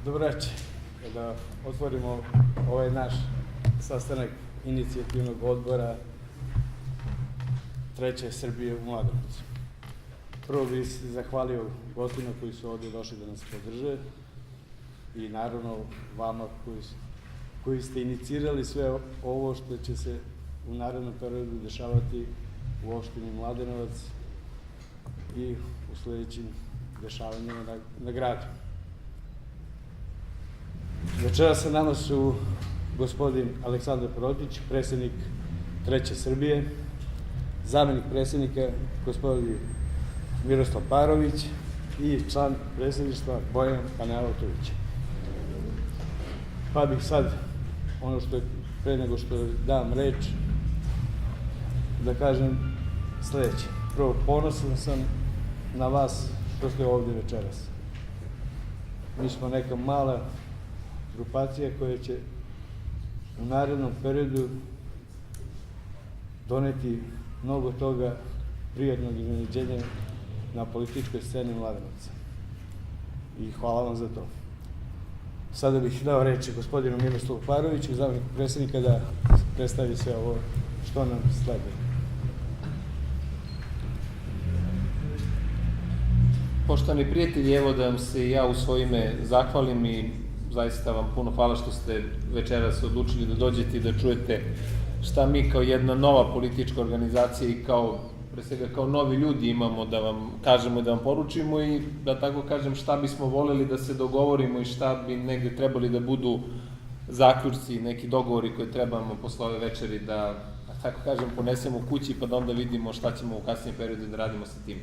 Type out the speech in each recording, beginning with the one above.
Dobro večer. Da otvorimo ovaj naš sastanak inicijativnog odbora Treće Srbije u Mladenovcu. Prvo bih se zahvalio gostima koji su ovdje došli da nas podrže i naravno vama koji ste inicirali sve ovo što će se u narednom periodu dešavati u opštini Mladenovac i u sledećim dešavanjima na gradu. Večera sa nama su gospodin Aleksandar Protić, predsjednik Treće Srbije, zamenik predsjednika gospodin Miroslav Parović i član predsjedništva Bojan Panajlotović. Pa bih sad, pre nego što dam reč, da kažem sledeće. Prvo, ponosan sam na vas što ste ovdje večeras. Mi smo neka mala grupacija koja će u narednom periodu doneti mnogo toga prijatnog iznenađenja na političkoj sceni Mladenovca. I hvala vam za to. Sada bih dao reč gospodinu Miroslavu Paroviću, zameniku predsjednika, da predstavi sve ovo što nam sledi. Poštovani prijatelji, evo da vam se ja u svoje ime zahvalim i zaista vam puno hvala što ste večeras odlučili da dođete i da čujete šta mi kao jedna nova politička organizacija i pre svega kao novi ljudi imamo da vam kažemo i da vam poručimo i da tako kažem šta bismo voleli da se dogovorimo i šta bi negde trebali da budu zaključci, neki dogovori koje trebamo posle ove večeri da tako kažem ponesemo u kući pa da onda vidimo šta ćemo u kasnijem periodu da radimo sa tim.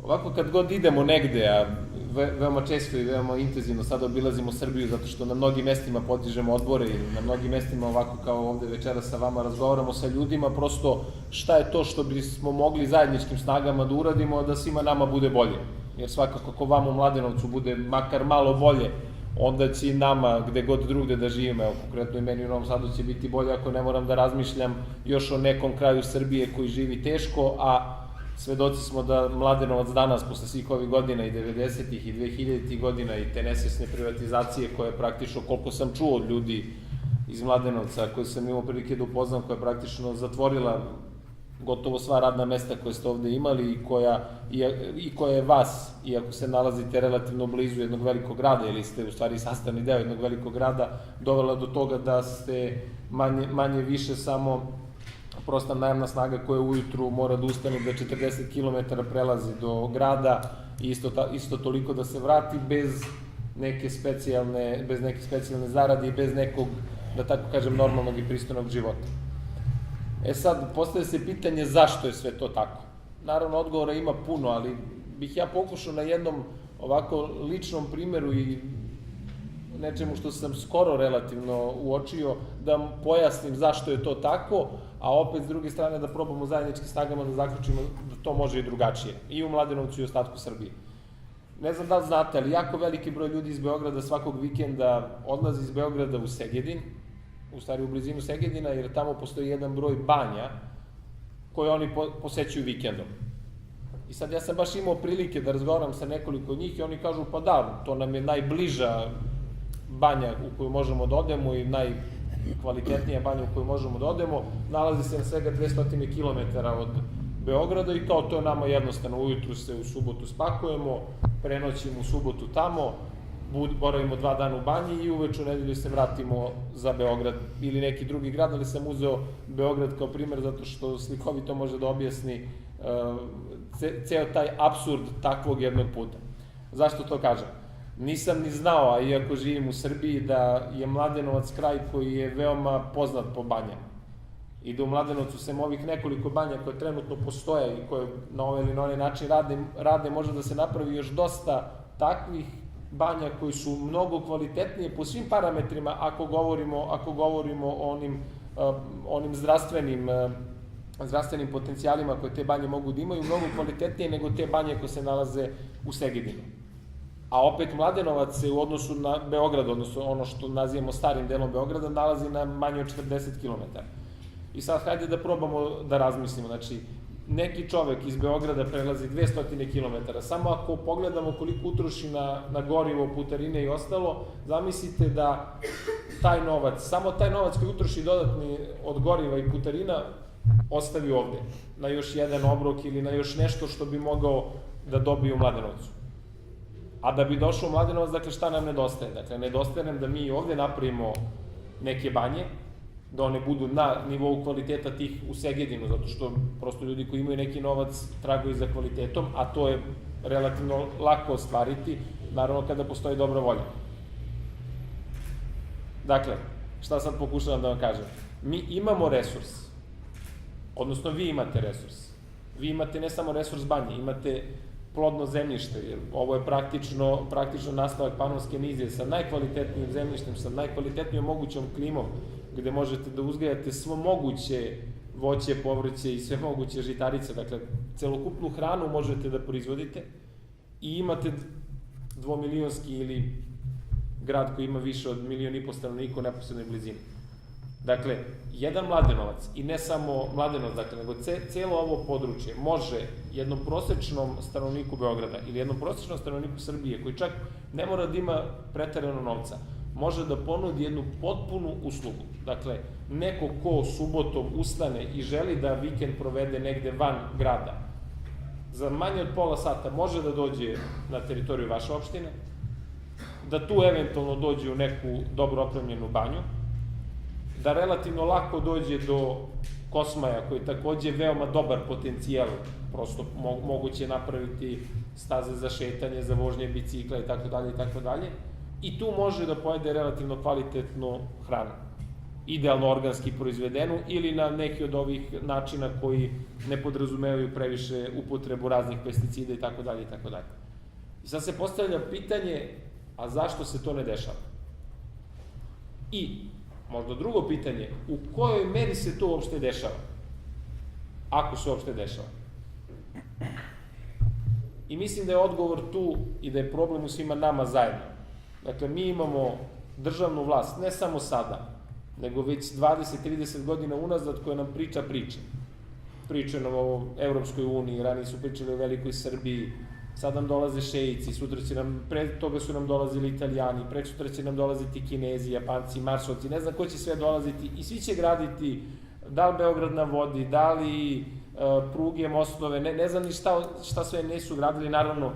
Ovako kad god idemo negde, a veoma često i veoma intenzivno sada obilazimo Srbiju zato što na mnogim mestima podižemo odbore i na mnogim mestima ovako kao ovde večera sa vama razgovaramo sa ljudima, prosto šta je to što bismo mogli zajedničkim snagama da uradimo da svima nama bude bolje. Jer svakako ako vama u Mladenovcu bude makar malo bolje, onda će i nama gde god drugde da živimo, evo konkretno i meni u Novom Sadu će biti bolje ako ne moram da razmišljam još o nekom kraju Srbije koji živi teško, a svedoci smo da Mladenovac danas, posle svih ovih godina i 90-ih i 2000-ih godina i te nesvesne privatizacije koje praktično, koliko sam čuo od ljudi iz Mladenovca, koje sam imao prilike da upoznam, koja je praktično zatvorila gotovo sva radna mesta koje ste ovde imali i koja je vas, iako se nalazite relativno blizu jednog velikog grada, ili ste u stvari sastavni deo jednog velikog grada, dovela do toga da ste manje više samo prosta najamna snaga koja ujutru mora da ustane da 40 km prelazi do grada i isto toliko da se vrati bez neke specijalne zarade i bez nekog, da tako kažem, normalnog i pristojnog života. Sad, postavlja se pitanje zašto je sve to tako. Naravno, odgovora ima puno, ali bih ja pokušao na jednom ovako ličnom primeru i nečemu što sam skoro relativno uočio, da pojasnim zašto je to tako, a opet s druge strane da probamo zajedničkim snagama da zaključimo da to može i drugačije, i u Mladenovcu i u ostatku Srbije. Ne znam da li znate, ali jako veliki broj ljudi iz Beograda svakog vikenda odlazi iz Beograda u Segedin, u stvari u blizinu Segedina, jer tamo postoji jedan broj banja koje oni posećuju vikendom. I sad ja sam baš imao prilike da razgovaram sa nekoliko njih i oni kažu pa da, to nam je najbliža banja u koju možemo da odemo i najkvalitetnija banja u koju možemo da odemo, nalazi se na svega 200 km od Beograda i kao to je nama jednostavno, ujutru se u subotu spakujemo, prenoćimo u subotu tamo, boravimo 2 dana u banji i uveč u nedelju se vratimo za Beograd ili neki drugi grad, ali sam uzeo Beograd kao primer zato što slikovito može da objasni ceo taj apsurd takvog jednog puta. Zašto to kažem? Nisam ni znao, a iako živim u Srbiji, da je Mladenovac kraj koji je veoma poznat po banjama. I da u Mladenovcu sem ovih nekoliko banja koje trenutno postoje i koje na ovaj ili na onaj način rade, može da se napravi još dosta takvih banja koji su mnogo kvalitetnije po svim parametrima ako govorimo o onim zdravstvenim potencijalima koje te banje mogu da imaju, mnogo kvalitetnije nego te banje koje se nalaze u Segedinu. A opet Mladenovac se u odnosu na Beograd, odnosno ono što nazivamo starim delom Beograda, nalazi na manje od 40 km. I sad, hajde da probamo da razmislimo. Znači, neki čovek iz Beograda prelazi 200 km, samo ako pogledamo koliko utroši na gorivo, putarine i ostalo, zamislite da taj novac, samo taj novac koji utroši dodatni od goriva i putarina, ostavi ovde, na još jedan obrok ili na još nešto što bi mogao da dobije u Mladenovcu. A da bi došao u Mladenovac, dakle, šta nam nedostaje? Dakle, nedostaje nam da mi ovde napravimo neke banje, da one budu na nivou kvaliteta tih u Segedinu, zato što prosto ljudi koji imaju neki novac tragaju za kvalitetom, a to je relativno lako ostvariti, naravno kada postoji dobra volja. Dakle, šta sad pokušavam da vam kažem? Mi imamo resurs, odnosno vi imate resurs. Vi imate ne samo resurs banje, imate plodno zemljište, jer ovo je praktično nastavak Panonske nizije sa najkvalitetnijim zemljištem, sa najkvalitetnijom mogućom klimom, gde možete da uzgajate svo moguće voće, povrće i sve moguće žitarice, dakle, celokupnu hranu možete da proizvodite i imate dvomilionski ili grad koji ima više od 1,5 miliona stanovnika u neposrednoj blizini. Dakle, jedan Mladenovac, i ne samo Mladenovac, dakle, nego celo ovo područje može jednom prosečnom stanovniku Beograda ili jednom prosečnom stanovniku Srbije, koji čak ne mora da ima preterano novca, može da ponudi jednu potpunu uslugu. Dakle, neko ko subotom ustane i želi da vikend provede negde van grada, za manje od pola sata može da dođe na teritoriju vaše opštine, da tu eventualno dođe u neku dobro opremljenu banju, da relativno lako dođe do Kosmaja, koji je takođe veoma dobar potencijal, prosto moguće napraviti staze za šetanje, za vožnje bicikla i tako dalje, i tu može da pojede relativno kvalitetnu hranu, idealno organski proizvedenu ili na neki od ovih načina koji ne podrazumevaju previše upotrebu raznih pesticida i tako dalje. I sad se postavlja pitanje, a zašto se to ne dešava? I možda drugo pitanje, u kojoj meri se to uopšte dešava? Ako se uopšte dešava. I mislim da je odgovor tu i da je problem u svima nama zajedno. Dakle, mi imamo državnu vlast, ne samo sada, nego već 20-30 godina unazad koja nam priča priče. Pričaju nam o Evropskoj uniji, ranije su pričali o velikoj Srbiji, sad nam dolaze šeici, pre toga su nam dolazili Italijani, prekosutra će nam dolaziti Kinezi, Japanci, Marsovci, ne znam ko će sve dolaziti i svi će graditi, da li Beograd na vodi, da li pruge, mostove, ne znam ni šta sve nisu gradili, naravno,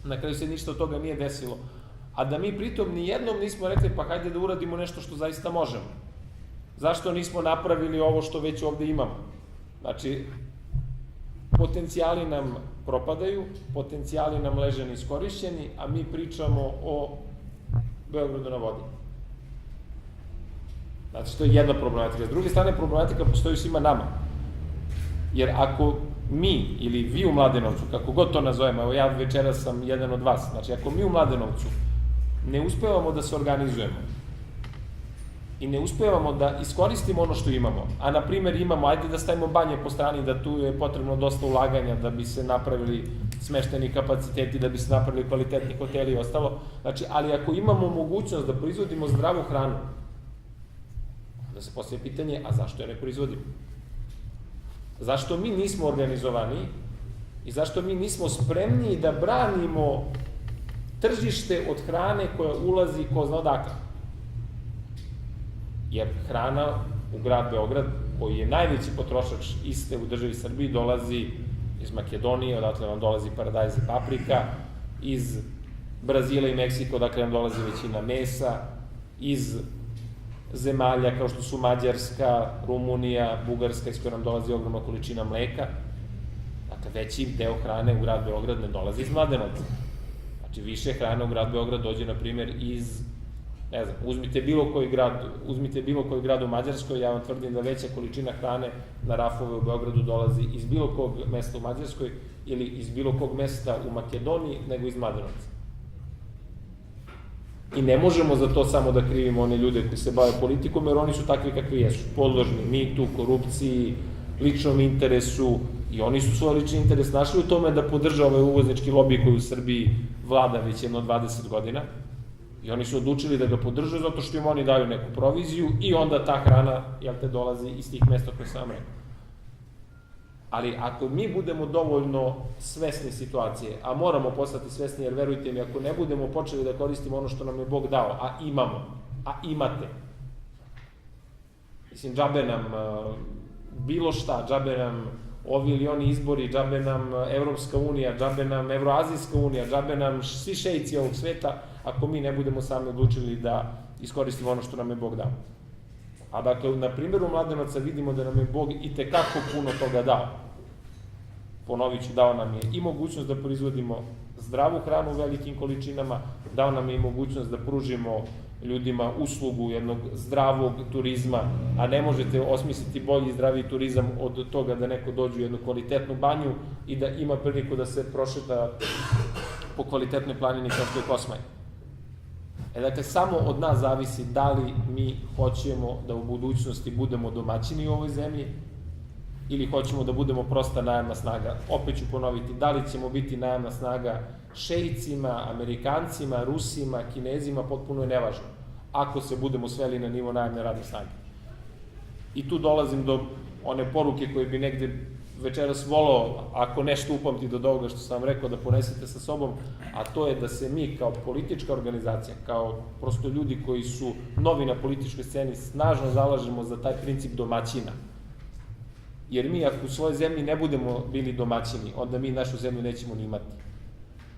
na kraju se ništa od toga nije desilo. A da mi pritom nijednom nismo rekli, pa hajde da uradimo nešto što zaista možemo. Zašto nismo napravili ovo što već ovde imamo? Znači, potencijali nam propadaju, potencijali nam leže neiskorišćeni, a mi pričamo o Beogradu na vodi. Znači, to je jedna problematika. S druge strane, problematika postoji svima nama. Jer ako mi, ili vi u Mladenovcu, kako god to nazovemo, evo ja večeras sam jedan od vas, znači ako mi u Mladenovcu ne uspevamo da se organizujemo i ne uspevamo da iskoristimo ono što imamo, a na primer imamo, ajde da stavimo banje po strani, da tu je potrebno dosta ulaganja da bi se napravili smešteni kapaciteti, da bi se napravili kvalitetni hoteli i ostalo, znači, ali ako imamo mogućnost da proizvodimo zdravu hranu, onda se postavlja pitanje, a zašto je ne proizvodimo? Zašto mi nismo organizovani i zašto mi nismo spremni da branimo tržište od hrane koja ulazi ko zna odakle? Jer hrana u grad Beograd, koji je najveći potrošač iste u državi Srbiji, dolazi iz Makedonije, odatle vam dolazi paradajz i paprika, iz Brazila i Meksika, odakle vam dolazi većina mesa, iz zemalja kao što su Mađarska, Rumunija, Bugarska, iz koje nam dolazi ogromna količina mleka. Dakle, veći deo hrane u grad Beograd ne dolazi iz Mladenovca. Znači, više hrane u grad Beograd dođe, na primjer, iz, ne znam, uzmite bilo koji grad u Mađarskoj, ja vam tvrdim da veća količina hrane na rafove u Beogradu dolazi iz bilo kog mesta u Mađarskoj ili iz bilo kog mesta u Makedoniji, nego iz Mladenovca. I ne možemo za to samo da krivimo one ljude koji se bave politikom, jer oni su takvi kakvi jesu, podložni mitu, korupciji, ličnom interesu, i oni su svoj lični interes našli u tome da podrža ovaj uvoznički lobij koji u Srbiji vlada već jedno 20 godina, i oni su odlučili da ga podržaju zato što im oni daju neku proviziju i onda ta hrana, jel te, dolazi iz tih mesta koje sam rekao. Ali ako mi budemo dovoljno svesni situacije, a moramo postati svesni, jer verujte mi, ako ne budemo počeli da koristimo ono što nam je Bog dao, a imamo, a imate, mislim, džabe nam bilo šta, džabe nam ovi ili oni izbori, džabe nam Evropska unija, džabe nam Evroazijska unija, džabe nam svi šeici ovog sveta, ako mi ne budemo sami odlučili da iskoristimo ono što nam je Bog dao. A dakle, na primjeru Mladenaca vidimo da nam je Bog i tekako puno toga dao. Ponovit ću, dao nam je i mogućnost da proizvodimo zdravu hranu u velikim količinama, dao nam je i mogućnost da pružimo ljudima uslugu jednog zdravog turizma, a ne možete osmisliti bolji i zdraviji turizam od toga da neko dođe u jednu kvalitetnu banju i da ima priliku da se prošeta po kvalitetnoj planini kao što je Kosmaj. Dakle, samo od nas zavisi da li mi hoćemo da u budućnosti budemo domaćini u ovoj zemlji ili hoćemo da budemo prosta najamna snaga. Opet ću ponoviti, da li ćemo biti najamna snaga šeicima, Amerikancima, Rusima, Kinezima, potpuno je nevažno, ako se budemo sveli na nivo najamne radne snage. I tu dolazim do one poruke koje bi negde večeras volao, ako nešto upamtite od ovoga što sam vam rekao, da ponesete sa sobom, a to je da se mi kao politička organizacija, kao prosto ljudi koji su novi na političkoj sceni, snažno zalažemo za taj princip domaćina. Jer mi ako u svojoj zemlji ne budemo bili domaćini, onda mi našu zemlju nećemo ni imati.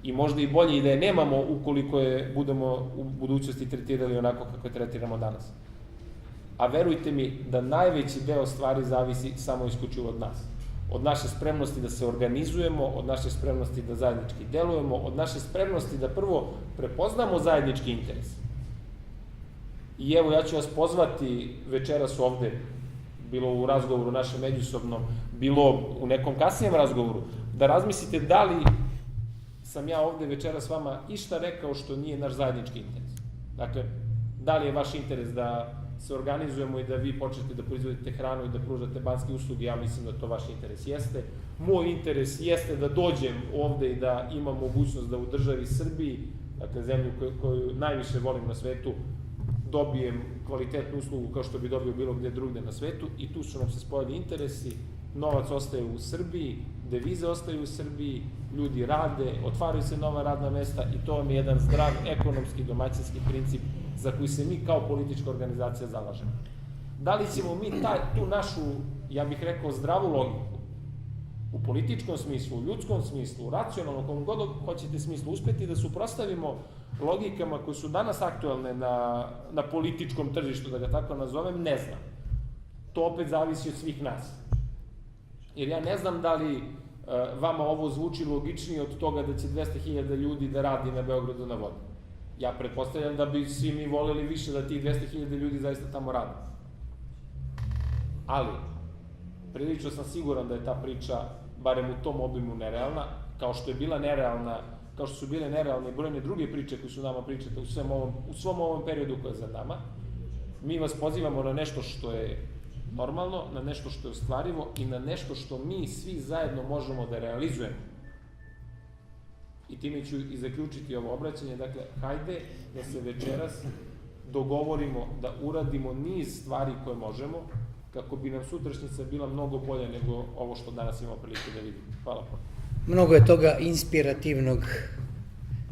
I možda i bolje i da je nemamo ukoliko je budemo u budućnosti tretirali onako kako je tretiramo danas. A verujte mi da najveći deo stvari zavisi samo isključivo od nas. Od naše spremnosti da se organizujemo, od naše spremnosti da zajednički delujemo, od naše spremnosti da prvo prepoznamo zajednički interes. I evo, ja ću vas pozvati večeras ovde, bilo u razgovoru našem međusobnom, bilo u nekom kasnijem razgovoru, da razmislite da li sam ja ovde večeras vama išta rekao što nije naš zajednički interes. Dakle, da li je vaš interes da se organizujemo i da vi počnete da proizvodite hranu i da pružate banjske usluge, ja mislim da to vaš interes jeste. Moj interes jeste da dođem ovde i da imam mogućnost da u državi Srbiji, dakle zemlju koju najviše volim na svetu, dobijem kvalitetnu uslugu kao što bi dobio bilo gde drugde na svetu, i tu su nam se spojili interesi, novac ostaje u Srbiji, devize ostaju u Srbiji, ljudi rade, otvaraju se nova radna mesta i to vam je jedan zdrav ekonomski domaćinski princip za koji se mi kao politička organizacija zalažemo. Da li ćemo mi tu našu, ja bih rekao, zdravu logiku u političkom smislu, u ljudskom smislu, u racionalnom, kom god hoćete smislu, uspeti da suprotstavimo logikama koje su danas aktuelne na političkom tržištu, da ga tako nazovem, ne znam. To opet zavisi od svih nas. Jer ja ne znam da li vama ovo zvuči logičnije od toga da će 200.000 ljudi da radi na Beogradu na vodi. Ja pretpostavljam da bi svi mi voleli više da tih 200.000 ljudi zaista tamo rade. Ali, prilično sam siguran da je ta priča, barem u tom obimu, nerealna, kao što je bila nerealna, kao što su bile nerealne i brojne druge priče koje su nama pričate u svom ovom periodu koje je za nama. Mi vas pozivamo na nešto što je normalno, na nešto što je ostvarivo i na nešto što mi svi zajedno možemo da realizujemo. I time ću i zaključiti ovo obraćanje. Dakle, hajde da se večeras dogovorimo da uradimo niz stvari koje možemo, kako bi nam sutrašnjica bila mnogo bolja nego ovo što danas imamo prilike da vidimo. Hvala. Mnogo je toga inspirativnog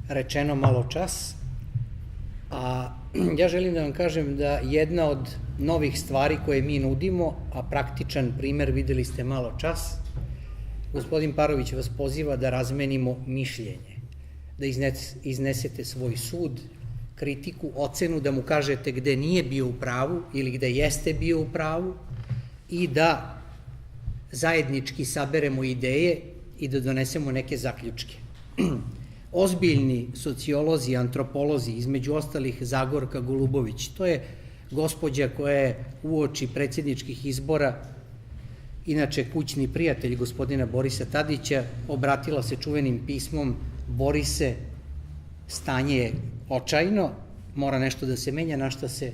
rečeno malo čas, a ja želim da vam kažem da jedna od novih stvari koje mi nudimo, a praktičan primer videli ste malo čas, gospodin Parović vas poziva da razmenimo mišljenje, da iznesete svoj sud, kritiku, ocenu, da mu kažete gde nije bio u pravu ili gde jeste bio u pravu i da zajednički saberemo ideje i da donesemo neke zaključke. Ozbiljni sociolozi, antropolozi, između ostalih Zagorka Golubović, to je gospođa koja je uoči predsjedničkih izbora, inače kućni prijatelj gospodina Borisa Tadića, obratila se čuvenim pismom: Borise, stanje je očajno, mora nešto da se menja, na šta se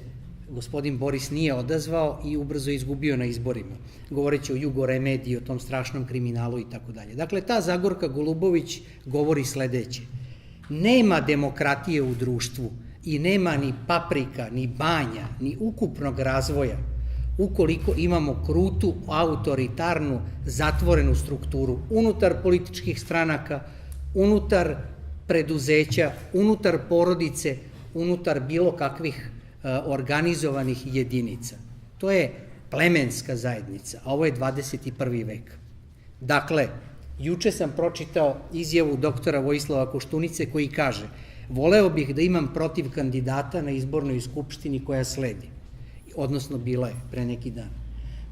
gospodin Boris nije odazvao i ubrzo izgubio na izborima, govoreći o Jugoremediji, o tom strašnom kriminalu i tako dalje. Dakle, ta Zagorka Golubović govori sledeće: nema demokratije u društvu i nema ni paprika, ni banja, ni ukupnog razvoja ukoliko imamo krutu, autoritarnu, zatvorenu strukturu unutar političkih stranaka, unutar preduzeća, unutar porodice, unutar bilo kakvih organizovanih jedinica. To je plemenska zajednica, a ovo je 21. vek. Dakle, juče sam pročitao izjavu doktora Vojislava Koštunice koji kaže: voleo bih da imam protiv kandidata na izbornoj skupštini koja sledi, odnosno bila je pre neki dan.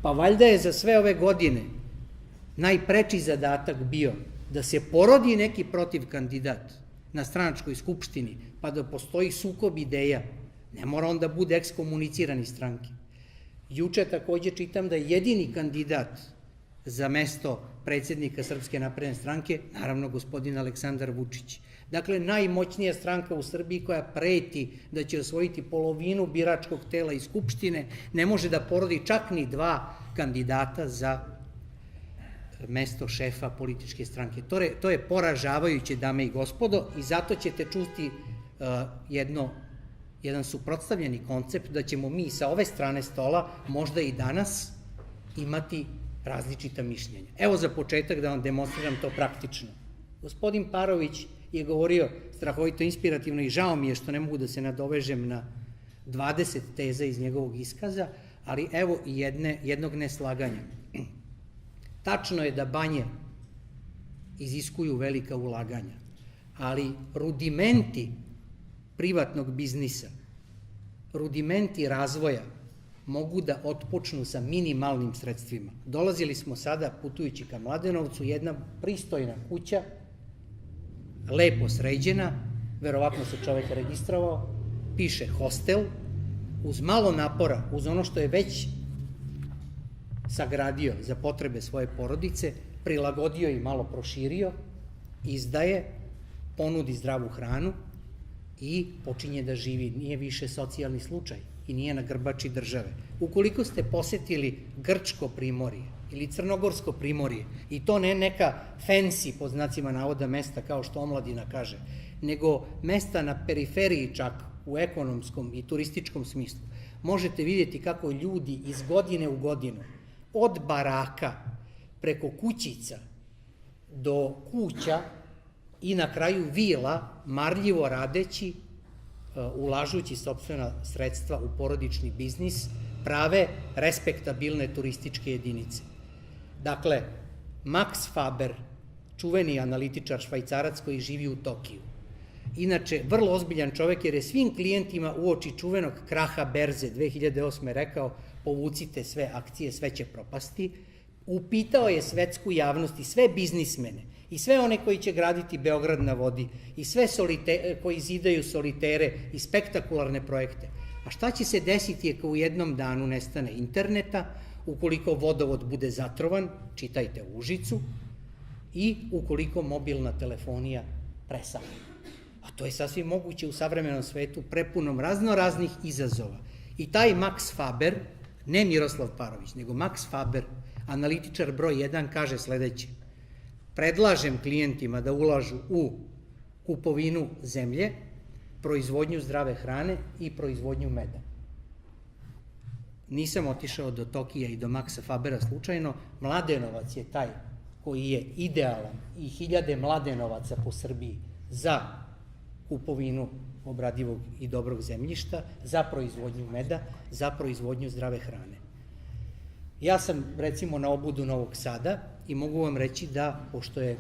Pa valjda je za sve ove godine najpreči zadatak bio da se porodi neki protiv kandidat na stranačkoj skupštini, pa da postoji sukob ideja. Ne mora on da bude ekskomuniciran iz stranke. Juče takođe čitam da je jedini kandidat za mesto predsednika Srpske napredne stranke, naravno, gospodin Aleksandar Vučić. Dakle, najmoćnija stranka u Srbiji koja preti da će osvojiti polovinu biračkog tela i skupštine, ne može da porodi čak ni 2 kandidata za mesto šefa političke stranke. To je poražavajuće, dame i gospodo, i zato ćete čuti jedan suprotstavljeni koncept da ćemo mi sa ove strane stola možda i danas imati različita mišljenja. Evo za početak da vam demonstriram to praktično. Gospodin Parović je govorio strahovito inspirativno i žao mi je što ne mogu da se nadovežem na 20 teza iz njegovog iskaza, ali evo i jednog neslaganja. Tačno je da banje iziskuju velika ulaganja, ali rudimenti privatnog biznisa, rudimenti razvoja mogu da otpočnu sa minimalnim sredstvima. Dolazili smo sada, putujući ka Mladenovcu, jedna pristojna kuća, lepo sređena, verovatno se čovek registrovao, piše hostel, uz malo napora, uz ono što je već sagradio za potrebe svoje porodice, prilagodio i malo proširio, izdaje, ponudi zdravu hranu i počinje da živi. Nije više socijalni slučaj i nije na grbači države. Ukoliko ste posetili Grčko primorje ili Crnogorsko primorje, i to ne neka fancy, po znacima navoda, mesta kao što omladina kaže, nego mesta na periferiji čak, u ekonomskom i turističkom smislu, možete vidjeti kako ljudi iz godine u godinu, od baraka preko kućica do kuća i na kraju vila, marljivo radeći, ulažući sopstvena sredstva u porodični biznis, prave respektabilne turističke jedinice. Dakle, Max Faber, čuveni analitičar Švajcarac koji živi u Tokiju, inače vrlo ozbiljan čovek jer je svim klijentima uoči čuvenog kraha berze 2008. rekao: povucite sve akcije, sve će propasti. Upitao je svetsku javnost i sve biznismene i sve one koji će graditi Beograd na vodi i sve koji zidaju solitere i spektakularne projekte. A šta će se desiti ako u jednom danu nestane interneta, ukoliko vodovod bude zatrovan, čitajte Užicu, i ukoliko mobilna telefonija presahne? A to je sasvim moguće u savremenom svetu prepunom raznoraznih izazova. I taj Max Faber, ne Miroslav Parović, nego Max Faber, analitičar broj 1, kaže sledeće: predlažem klijentima da ulažu u kupovinu zemlje, proizvodnju zdrave hrane i proizvodnju meda. Nisam otišao do Tokija i do Maxa Fabera slučajno. Mladenovac je taj koji je idealan i hiljade Mladenovaca po Srbiji za kupovinu obradivog i dobrog zemljišta, za proizvodnju meda, za proizvodnju zdrave hrane. Ja sam, recimo, na obudu Novog Sada i mogu vam reći da, pošto je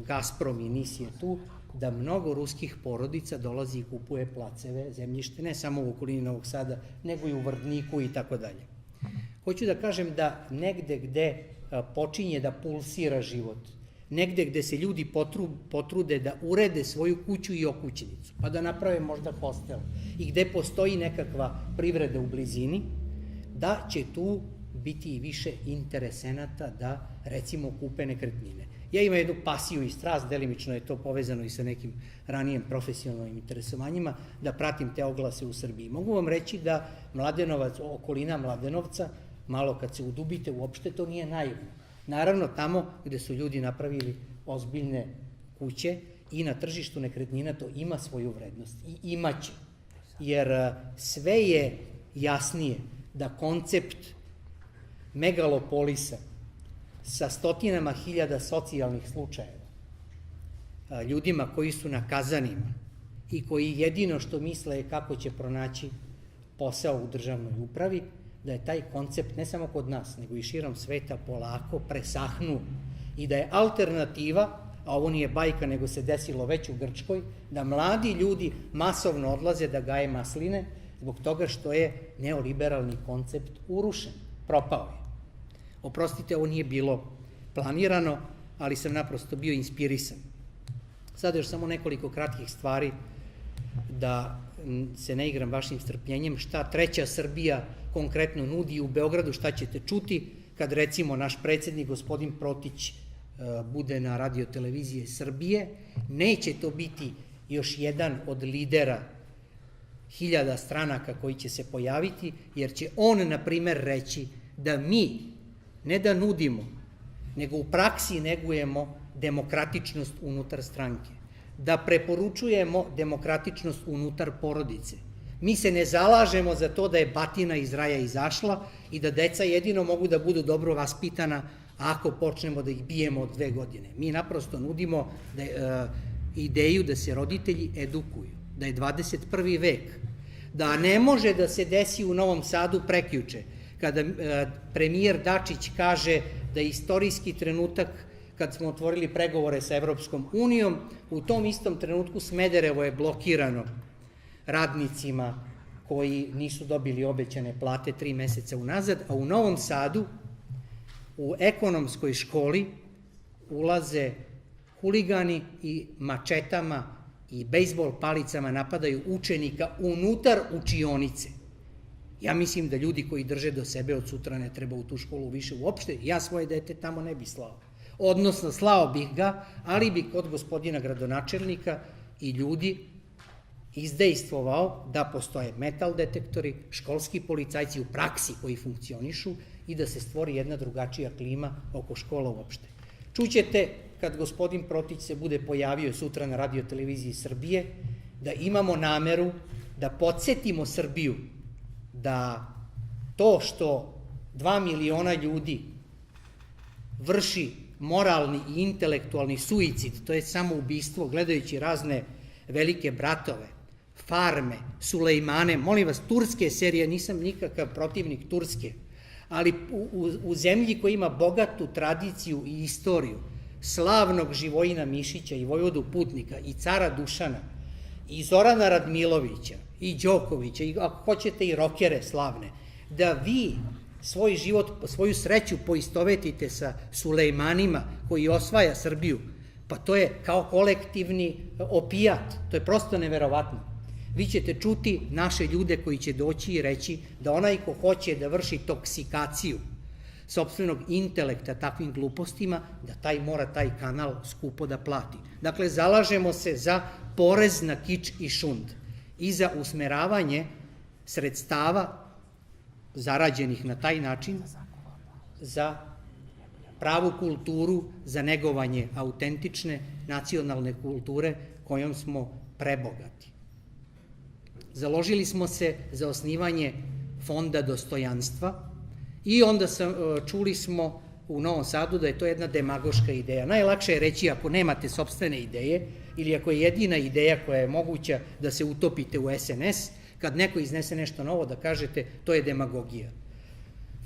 Gazprom i NIS je tu, da mnogo ruskih porodica dolazi i kupuje placeve, zemljište, ne samo u okolini Novog Sada, nego i u Vrdniku i tako dalje. Hoću da kažem da negde gde počinje da pulsira život, negde gde se ljudi potrude da urede svoju kuću i okućnicu, pa da naprave možda hostel, i gde postoji nekakva privreda u blizini, da će tu biti i više interesenata da, recimo, kupe nekretnine. Ja imam jednu pasiju i strast, delimično je to povezano i sa nekim ranijem profesionalnim interesovanjima, da pratim te oglase u Srbiji. Mogu vam reći da Mladenovac, okolina Mladenovca, malo kad se udubite, uopšte to nije naivno. Naravno, tamo gde su ljudi napravili ozbiljne kuće i na tržištu nekretnina to ima svoju vrednost i imaće, jer sve je jasnije da koncept megalopolisa sa stotinama hiljada socijalnih slučajeva, ljudima koji su na kazanima i koji jedino što misle je kako će pronaći posao u državnoj upravi, da je taj koncept ne samo kod nas, nego i širom sveta polako presahnuo i da je alternativa, a ovo nije bajka nego se desilo već u Grčkoj, da mladi ljudi masovno odlaze da gaje masline zbog toga što je neoliberalni koncept urušen, propao je. Oprostite, ovo nije bilo planirano, ali sam naprosto bio inspirisan. Sada još samo nekoliko kratkih stvari da se ne igram vašim strpljenjem. Šta treća Srbija konkretno nudi u Beogradu, šta ćete čuti kad recimo naš predsednik gospodin Protić bude na Radio-televiziji Srbije. Neće to biti još jedan od lidera hiljada stranaka koji će se pojaviti, jer će on, na primer, reći da mi ne da nudimo, nego u praksi negujemo demokratičnost unutar stranke, da preporučujemo demokratičnost unutar porodice. Mi se ne zalažemo za to da je batina iz raja izašla i da deca jedino mogu da budu dobro vaspitana ako počnemo da ih bijemo od 2 godine. Mi naprosto nudimo ideju da se roditelji edukuju, da je 21. vek, da ne može da se desi u Novom Sadu prekjuče, kada premijer Dačić kaže da je istorijski trenutak kad smo otvorili pregovore sa Evropskom unijom, u tom istom trenutku Smederevo je blokirano radnicima koji nisu dobili obećane plate 3 meseca unazad, a u Novom Sadu u ekonomskoj školi ulaze huligani i mačetama i bejsbol palicama napadaju učenika unutar učionice. Ja mislim da ljudi koji drže do sebe od sutra ne treba u tu školu više uopšte. Ja svoje dete tamo ne bi slao. Odnosno, slao bih ga, ali bi kod gospodina gradonačelnika i ljudi izdejstvovao da postoje metal detektori, školski policajci u praksi koji funkcionišu i da se stvori jedna drugačija klima oko škola uopšte. Čućete, kad gospodin Protić se bude pojavio sutra na Radio-televiziji Srbije, da imamo nameru da podsjetimo Srbiju da to što 2 miliona ljudi vrši moralni i intelektualni suicid, to je samoubistvo, gledajući razne velike bratove, Farme, Sulejmane, molim vas, turske serije, nisam nikakav protivnik Turske, ali u zemlji koja ima bogatu tradiciju i istoriju, slavnog Živojina Mišića i Vojvodu Putnika i cara Dušana i Zorana Radmilovića i Đokovića i ako hoćete i rokere slavne, da vi svoj život, svoju sreću poistovetite sa Sulejmanima koji osvaja Srbiju, pa to je kao kolektivni opijat, to je prosto neverovatno. Vi ćete čuti naše ljude koji će doći i reći da onaj ko hoće da vrši toksikaciju sopstvenog intelekta takvim glupostima, da taj mora taj kanal skupo da plati. Dakle, zalažemo se za porez na kič i šund i za usmeravanje sredstava zarađenih na taj način za pravu kulturu, za negovanje autentične nacionalne kulture kojom smo prebogati. Založili smo se za osnivanje fonda dostojanstva i onda čuli smo u Novom Sadu da je to jedna demagoška ideja. Najlakše je reći ako nemate sopstvene ideje ili ako je jedina ideja koja je moguća da se utopite u SNS, kad neko iznese nešto novo da kažete to je demagogija.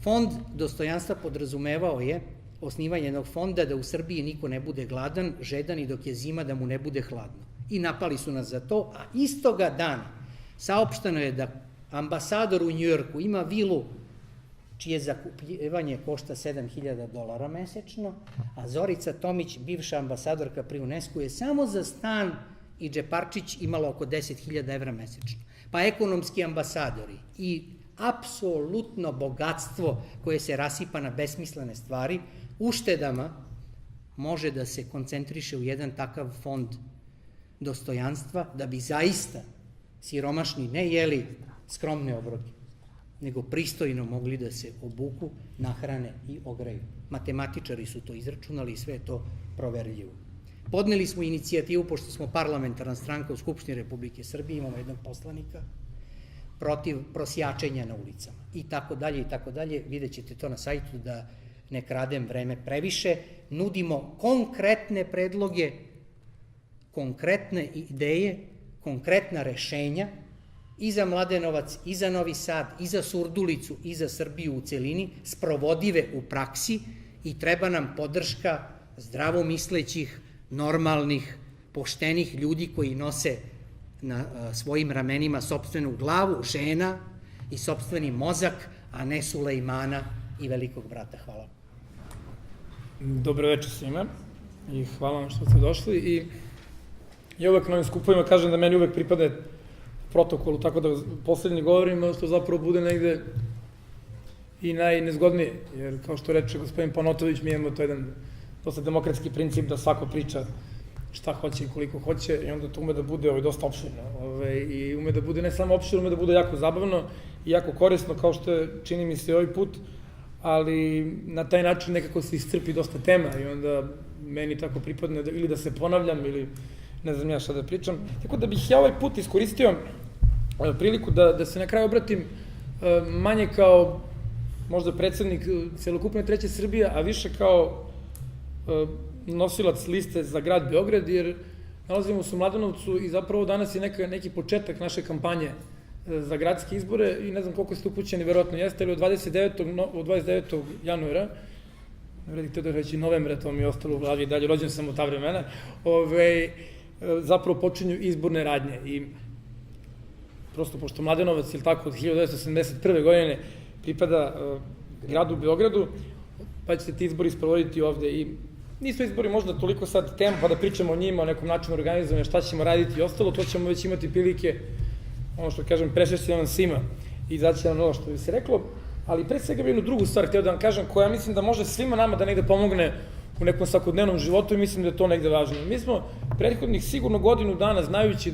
Fond dostojanstva podrazumevao je osnivanje jednog fonda da u Srbiji niko ne bude gladan, žedan i dok je zima da mu ne bude hladno. I napali su nas za to, a istoga dana saopšteno je da ambasador u Njujorku ima vilu čije zakupljivanje košta $7.000 mesečno, a Zorica Tomić, bivša ambasadorka pri UNESCO, je samo za stan i džeparčić imala oko $10.000 mesečno. Pa ekonomski ambasadori i apsolutno bogatstvo koje se rasipa na besmislene stvari, uštedama može da se koncentriše u jedan takav fond dostojanstva, da bi zaista siromašni ne jeli skromne obroke, nego pristojno mogli da se obuku, nahrane i ogreju. Matematičari su to izračunali i sve je to proverljivo. Podneli smo inicijativu, pošto smo parlamentarna stranka u Skupštini Republike Srbije, imamo jednog poslanika, protiv prosjačenja na ulicama i tako dalje i tako dalje. Vidjet ćete to na sajtu, da ne kradem vreme previše. Nudimo konkretne predloge, konkretne ideje, konkretna rešenja i za Mladenovac, i za Novi Sad, i za Surdulicu, i za Srbiju u celini, sprovodive u praksi, i treba nam podrška zdravomislećih, normalnih, poštenih ljudi koji nose na svojim ramenima sopstvenu glavu, žena i sopstveni mozak, a ne Sulejmana i velikog brata. Hvala. Dobro večer svima i hvala vam što ste došli. I ja uvek na ovim skupovima kažem da meni uvek pripade protokolu, tako da poslednji govorim, što zapravo bude negde i najnezgodnije, jer kao što reče gospodin Panotović, mi imamo to jedan dosta demokratski princip da svako priča šta hoće i koliko hoće, i onda to ume da bude dosta opširno. I ume da bude ne samo opširno, ume da bude jako zabavno i jako korisno, kao što je, čini mi se, ovaj put, ali na taj način nekako se iscrpi dosta tema i onda meni tako pripadne ili da se ponavljam ili ne znam ja šta da pričam. Tako da bih ja ovaj put iskoristio priliku da se na kraju obratim manje kao možda predsednik celokupne Treće Srbije, a više kao nosilac liste za grad Beograd, jer nalazimo se u Mladenovcu i zapravo danas je neki početak naše kampanje za gradske izbore i ne znam koliko ste upućeni, verovatno jeste, ali od 29. januara, ne vredite da reći novembra, to mi je ostalo u glavi, dalje rođen sam u ta vremena, zapravo počinju izborne radnje i prosto pošto Mladenovac, ili tako, od 1971. godine pripada gradu Beogradu, pa će se ti izbori sprovoditi ovde i nisu izbori možda toliko sad tema pa da pričamo o njima, o nekom načinu organizovanja, šta ćemo raditi i ostalo, to ćemo već imati prilike, ono što kažem, prešesti vam svima i izaći nam ovo što bi se reklo, ali pre svega bi jednu drugu stvar htio da vam kažem, koja mislim da može svima nama da negde pomogne u nekom svakodnevnom životu i mislim da je to negde važno. Mi smo prethodnih sigurno godinu dana, znajući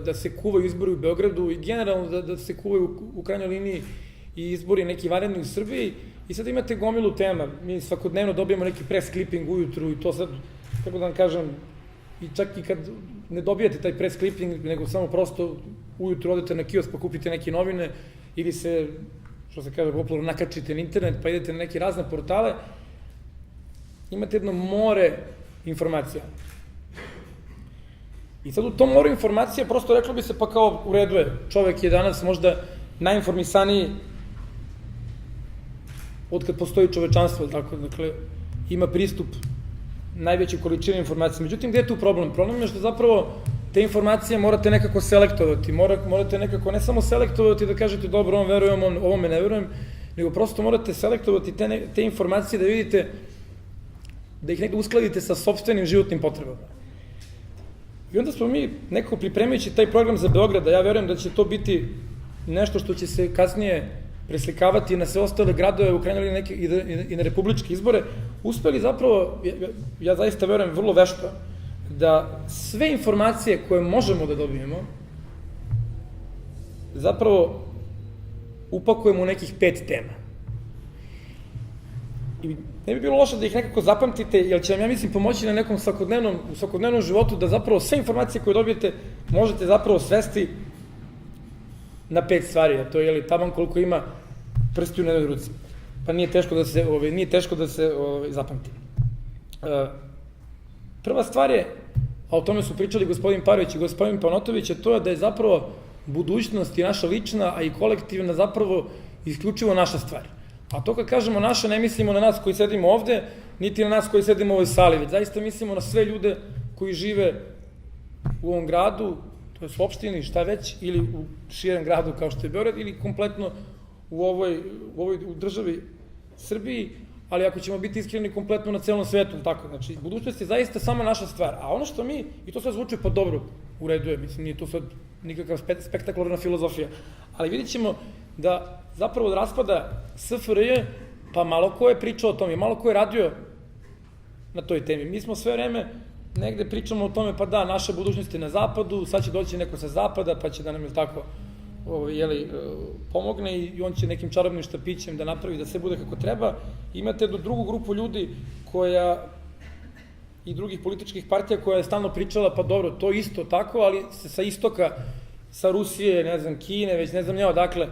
da se kuvaju izbori u Beogradu i generalno da se kuvaju u krajnjoj liniji i izbori neki vanredni u Srbiji, i sad imate gomilu tema, mi svakodnevno dobijamo neki press clipping ujutru i to sad, kako da vam kažem, i čak i kad ne dobijate taj press clipping, nego samo prosto ujutru odete na kiosk pa kupite neke novine ili se, što se kaže popularno, nakačite na internet pa idete na neke razne portale, imate jedno more informacija. I sad u tom moru informacija prosto reklo bi se pa kao u redu je, čovek je danas možda najinformisaniji od kad postoji čovečanstvo, dakle, ima pristup najvećoj količini informacija. Međutim, gde je tu problem? Problem je što zapravo te informacije morate nekako selektovati, morate nekako ne samo selektovati da kažete dobro, ovom verujem, ovome ne verujem, nego prosto morate selektovati te informacije da vidite, da ih negde uskladite sa sopstvenim životnim potrebama. I onda smo mi nekako pripremajući taj program za Beograd, ja verujem da će to biti nešto što će se kasnije preslikavati na sve ostale gradove, u krajnjoj liniji i na republičke izbore, uspeli zapravo, ja zaista verujem vrlo vešto, da sve informacije koje možemo da dobijemo, zapravo upakujemo u nekih 5 tema. I ne bi bilo loše da ih nekako zapamtite, jer će vam, ja mislim, pomoći na nekom svakodnevnom životu, da zapravo sve informacije koje dobijete možete zapravo svesti na 5 stvari, a to je taman koliko ima prsti u jednoj ruci. Pa nije teško da se zapamti. Prva stvar je, a o tome su pričali gospodin Parović i gospodin Panotović, to je da je zapravo budućnost i naša lična, a i kolektivna zapravo isključivo naša stvar. A to kad kažemo naša, ne mislimo na nas koji sedimo ovde, niti na nas koji sedimo u ovoj sali, već zaista mislimo na sve ljude koji žive u ovom gradu, to je u opštini, šta već, ili u širem gradu kao što je Beograd, ili kompletno u državi Srbiji, ali ako ćemo biti iskreni, kompletno na celom svetu, tako, znači, budućnost je zaista samo naša stvar, a ono što mi, i to sve zvuči pa dobro, u redu je, mislim, nije to sad nikakav spektakularna filozofija, ali vidit ćemo da zapravo od raspada SFRJ, pa malo ko je pričao o tome, malo ko je radio na toj temi. Mi smo sve vreme negde pričamo o tome, pa da, naša budućnost je na zapadu, sad će doći neko sa zapada, pa će da nam je tako pomogne i on će nekim čarobnim štapićem da napravi da sve bude kako treba. Imate jednu drugu grupu ljudi i drugih političkih partija koja je stalno pričala, pa dobro, to isto tako, ali se sa istoka sa Rusije, ne znam, Kine, već ne znam ja odakle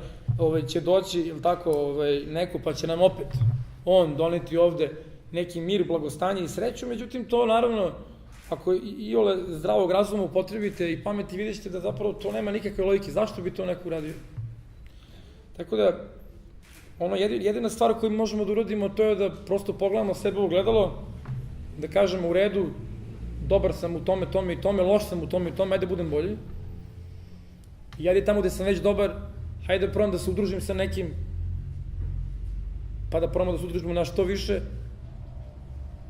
će doći, ili tako, neko, pa će nam opet on doneti ovde neki mir, blagostanje i sreću, međutim, to naravno, ako iole zdravog razuma upotrebite i pameti, vidjet ćete da zapravo to nema nikakve logike. Zašto bi to neko uradio? Tako da, jedina stvar koju možemo da uradimo, to je da prosto pogledamo sebe u ogledalo, da kažemo u redu, dobar sam u tome, tome i tome, loš sam u tome i tome, ajde budem bolji. I ajde tamo gde sam već dobar, hajde probam da se udružim sa nekim, pa da probamo da se udružimo na što više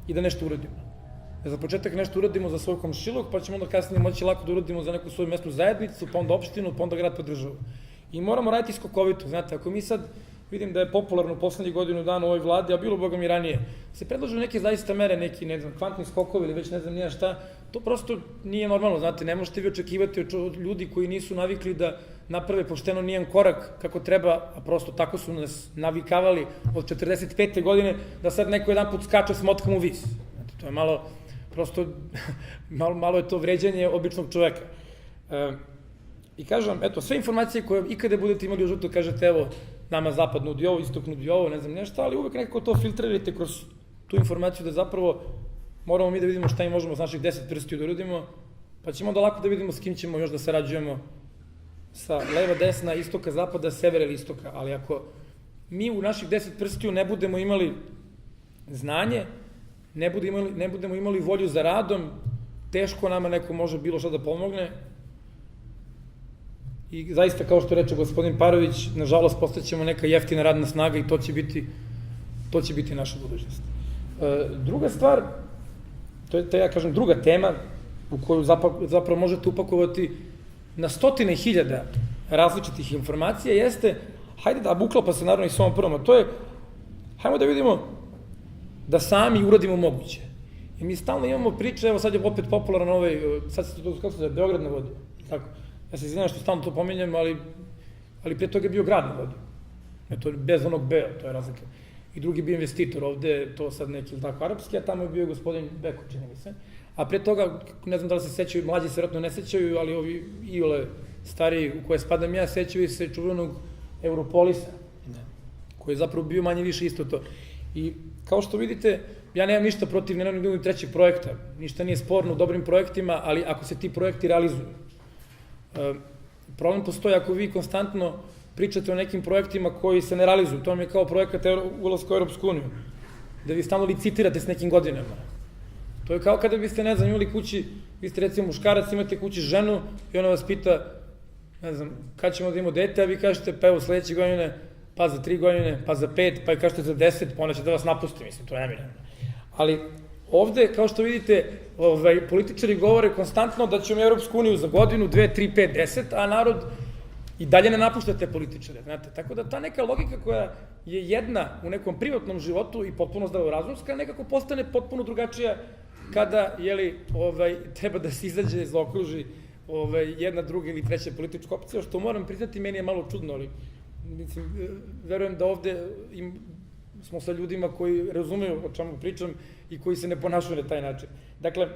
i da nešto uradimo. Da za početak nešto uradimo za svoj komšiluk, pa ćemo onda kasnije moći lako da uradimo za neku svoju mesnu zajednicu, pa onda opštinu, pa onda grad pa državu. I moramo raditi skokovito, znate, ako mi sad vidim da je popularno u poslednjih godinu dana u ovoj vladi, a bilo boga mi ranije, se predlažu neke zaista mere, neki, ne znam, kvantni skokovi ili već ne znam nija šta, to prosto nije normalno, znate, ne možete vi očekivati od ljudi koji nisu navikli da naprave pošteno nijedan korak kako treba, a prosto tako su nas navikavali od 45. godine, da sad neko jedan put skače s motkom u vis. Znate, to je malo, prosto, malo je to vređanje običnog čoveka. I kažem, eto, sve informacije koje ikada budete imali u žutu, kažete, evo, nama zapad nudi ovo, istok nudi ovo, ne znam nešto, ali uvek nekako to filtrirajte kroz tu informaciju da zapravo moramo mi da vidimo šta im možemo s naših 10 prstiju da uradimo, pa ćemo onda lako da vidimo s kim ćemo još da sarađujemo sa leva, desna, istoka, zapada, severa ili istoka, ali ako mi u naših 10 prstiju ne budemo imali znanje, ne budemo imali volju za radom, teško nama neko može bilo šta da pomogne. I zaista, kao što reče gospodin Parović, nažalost postaćemo neka jeftina radna snaga i to će biti naša budućnost. Druga stvar, to je, ja kažem, druga tema u koju zapravo možete upakovati na stotine hiljada različitih informacija, jeste, hajde da uklapa se naravno i s ovom prvom, a to je, hajmo da vidimo da sami uradimo moguće. I mi stalno imamo priče, evo sad je opet popularan sad se to kako se zove, Beograd na vodi, tako. Ja se izvinjam što stalno to pominjem, ali pre toga je bio grad na vodi. To je bez onog B, to je razlika. I drugi bio investitor, ovde to sad neki ili tako arapski, a tamo je bio gospodin Beko, čini mi se. A pre toga, ne znam da li se sećaju, mlađi se vjerojatno ne sećaju, ali ovi iole stariji u koje spadam ja, sećaju se čuvenog Europolisa, koji je zapravo bio manje više isto to. I kao što vidite, ja nemam ništa protiv ni trećeg projekta, ništa nije sporno u dobrim projektima, ali ako se ti projekti realizuju. Problem postoji ako vi konstantno pričate o nekim projektima koji se ne realizuju. To vam je kao projekat ulaska u Europsku uniju, da vi stalno licitirate s nekim godinama. To je kao kada biste, ne znam, imali kući, vi ste recimo muškarac, imate kući ženu i ona vas pita, ne znam, kad ćemo da imamo dete, a vi kažete, pa evo sledeće godine, pa za 3 godine, pa za 5, pa kažete za 10, pa ona će da vas napusti, mislim, to je nemiljeno. Ali ovde, kao što vidite, političari govore konstantno da ćemo Europsku uniju za godinu, 2, 3, 5, 10, a narod i dalje ne napušta te političare, znate. Tako da ta neka logika koja je jedna u nekom privatnom životu i potpuno zdravorazumska, nekako postane potpuno drugačija kada, treba da se izađe, zaokruži jedna, druga ili treća politička opcija, što moram priznati, meni je malo čudno, ali verujem da ovde smo sa ljudima koji razumeju o čemu pričam i koji se ne ponašaju na taj način. Dakle,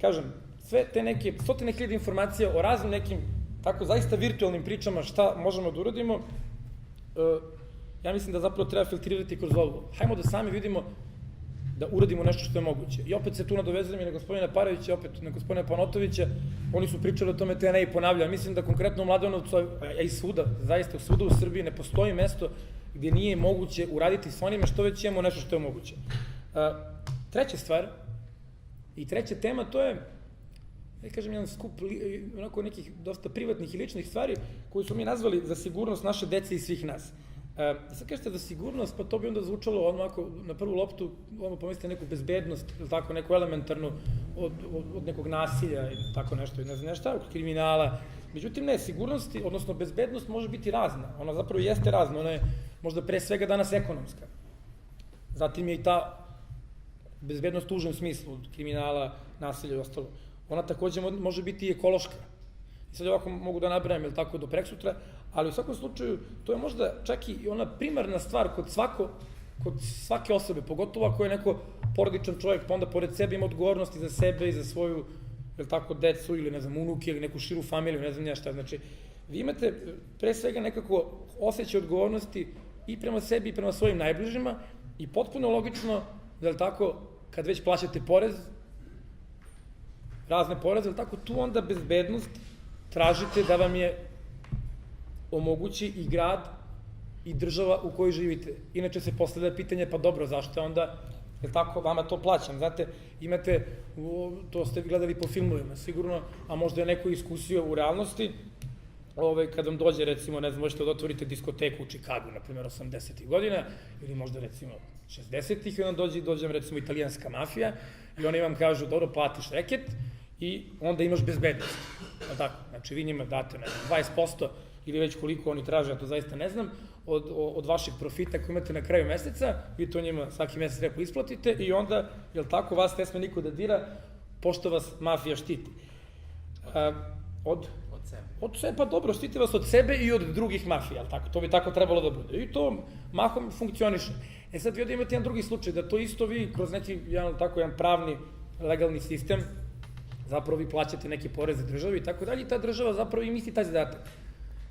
kažem, sve te neke stotine hiljada informacija o raznim nekim tako zaista virtualnim pričama šta možemo da uradimo, ja mislim da zapravo treba filtrirati kroz ovo. Hajmo da sami vidimo da uradimo nešto što je moguće. I opet se tu nadovezujem i na gospodina Paravića, opet na gospodina Panotovića, oni su pričali o tome, te ja ne i ponavljam. Mislim da konkretno u Mladenovcu, a i svuda, zaista svuda u Srbiji ne postoji mesto gdje nije moguće uraditi s onime što već imamo nešto što je moguće. Treća stvar i treća tema, to je, da kažem, jedan skup onako nekih dosta privatnih i ličnih stvari koju smo mi nazvali za sigurnost naše dece i svih nas. Sad kažete za sigurnost, pa to bi onda zvučalo onako na prvu loptu, ono pomislite neku bezbednost, tako neku elementarnu od nekog nasilja i tako nešto, ne znam nešto, od kriminala. Međutim, ne, sigurnost, odnosno bezbednost može biti razna. Ona zapravo jeste razna, ona je možda pre svega danas ekonomska. Zatim je i ta bezbednost u užem smislu, od kriminala, nasilja i ostalo. Ona takođe može biti i ekološka. I sad ovako mogu da nabrajam, jel tako, do preksutra, ali u svakom slučaju to je možda čak i ona primarna stvar kod svake osobe, pogotovo ako je neko porodičan čovjek, pa onda pored sebe ima odgovornosti za sebe i za svoju jel tako, decu ili, ne znam, unuke ili neku širu familiju, ne znam ja šta. Znači, vi imate pre svega nekako osjećaj odgovornosti i prema sebi i prema svojim najbližima i potpuno logično, jel tako, kad već plaćate porez, razne poreze, jel tako, tu onda bezbednost tražite da vam je omogući i grad i država u kojoj živite. Inače se postavlja pitanje, pa dobro, zašto onda, je tako, vama to plaćam? Znate, imate, to ste gledali po filmovima, sigurno, a možda je neko iskusio u realnosti, kad vam dođe, recimo, ne znam, možete da otvorite diskoteku u Čikagu, na primjer, 80. godina, ili možda, recimo, 60. i onda dođe, recimo, italijanska mafija, i oni vam kažu, dobro, platiš reket, i onda imaš bezbednost. Tako, znači, vi njima date, ne znam, 20%, ili već koliko oni traže, ja to zaista ne znam, od vašeg profita koji imate na kraju meseca, vi to njima svaki mesec lepo isplatite i onda, jel tako, vas ne sme niko da dira, pošto vas mafija štiti. Od sebe, pa dobro, štiti vas od sebe i od drugih mafija, jel tako, to bi tako trebalo da bude. I to mahom funkcioniše. Sad vi ovdje imate jedan drugi slučaj, da to isto vi kroz neki, jedan pravni, legalni sistem, zapravo vi plaćate neke poreze državi i tako dalje, i ta država zapravo im isti taj zadatak.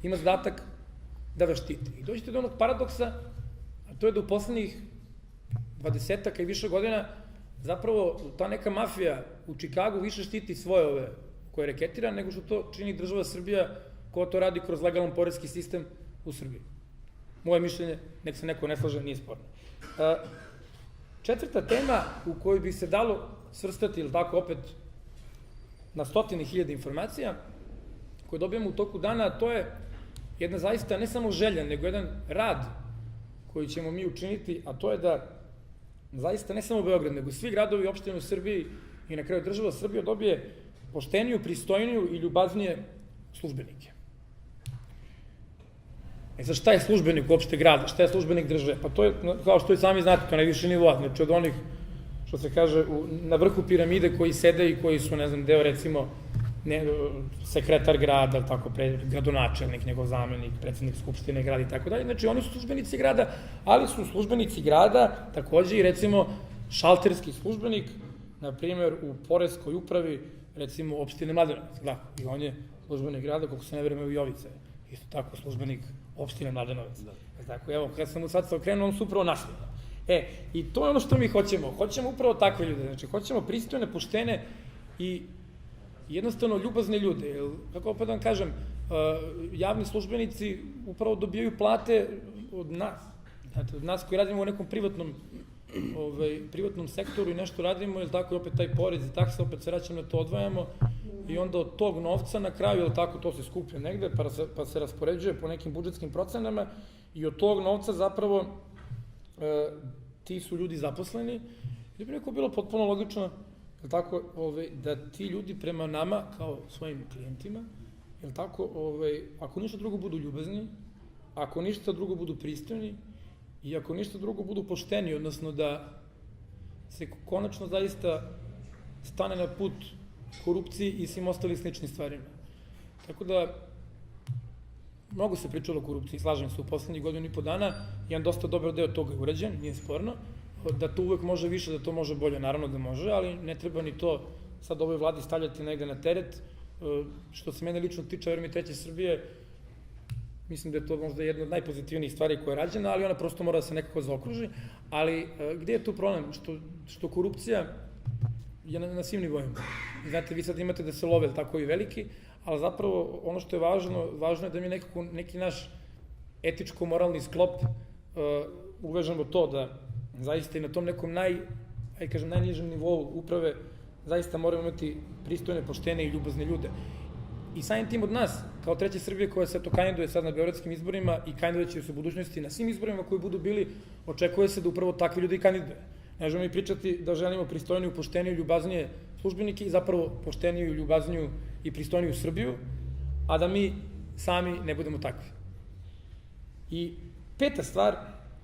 Ima zadatak da vas štiti. I dođete do onog paradoksa, a to je da u poslednjih 20-aka i više godina zapravo ta neka mafija u Čikagu više štiti svoje ove koje reketira, nego što to čini država Srbija koja to radi kroz legalan poreski sistem u Srbiji. Moje mišljenje, nek se neko ne slaže, nije sporno. Četvrta tema u kojoj bi se dalo svrstati, ili tako opet, na 100.000 informacija koje dobijamo u toku dana, a to je jedna zaista ne samo želja, nego jedan rad koji ćemo mi učiniti, a to je da zaista ne samo Beograd, nego svi gradovi i opštine u Srbiji i na kraju država Srbija dobije pošteniju, pristojniju i ljubaznije službenike. Sad šta je službenik uopšte grada, šta je službenik države? Pa to je, kao što i sami znate, to je najviši nivo, znači od onih, što se kaže, na vrhu piramide koji sede i koji su, ne znam, deo recimo sekretar grada, tako, gradonačelnik, njegov zamenik, predsednik skupštine grada i tako dalje. Znači, oni su službenici grada, ali su službenici grada takođe i, recimo, šalterski službenik, na primjer, u poreskoj upravi, recimo, opštine Mladenovac, da, i on je službenik grada, koliko se ne verujemo i Jovica, isto tako, službenik opštine Mladenovac. Tako, evo, kada sam mu sad okrenuo, on su upravo nasljeno. I to je ono što mi hoćemo. Hoćemo upravo takve ljude, znači, hoćemo pristojne, poštene i jednostavno ljubazne ljude, jer, kako opet vam kažem, javni službenici upravo dobijaju plate od nas. Znate, od nas koji radimo u nekom privatnom sektoru i nešto radimo, jer tako je opet taj porez i taksa, opet se vraćamo na to, odvajamo i onda od tog novca na kraju, jer tako, to se skuplja negde, pa se raspoređuje po nekim budžetskim procenama i od tog novca zapravo ti su ljudi zaposleni. I bi neko bilo potpuno logično, tako, da ti ljudi prema nama, kao svojim klijentima, jel tako, ako ništa drugo budu ljubazni, ako ništa drugo budu pristojni i ako ništa drugo budu pošteni, odnosno da se konačno zaista stane na put korupciji i svim ostalim sličnim stvarima. Tako da, mnogo se pričalo o korupciji, slažem se, u poslednjih godinu i po dana, jedan dosta dobar deo toga je urađen, nije sporno, da to uvek može više, da to može bolje, naravno da može, ali ne treba ni to sad ovoj vladi stavljati negde na teret. Što se mene lično tiče, verujem i Treće Srbije, mislim da je to možda jedna od najpozitivnijih stvari koja je rađena, ali ona prosto mora da se nekako zaokruži. Ali gde je tu problem? Što korupcija je na svim nivoima. Znate, vi sad imate da se love tako i veliki, ali zapravo ono što je važno je da mi nekako neki naš etičko-moralni sklop uvežemo to da zaista i na tom nekom najnižem nivou uprave zaista moramo imati pristojne, poštene i ljubazne ljude. I samim tim od nas, kao Treće Srbije koja se to kandiduje sad na beogradskim izborima i kandidujući se u budućnosti na svim izborima koji budu bili, očekuje se da upravo takvi ljudi i kandiduje. Ne možemo mi pričati da želimo pristojniju, pošteniju, ljubaznije službenike i zapravo pošteniju, ljubazniju i pristojniju Srbiju, a da mi sami ne budemo takvi. I peta stvar,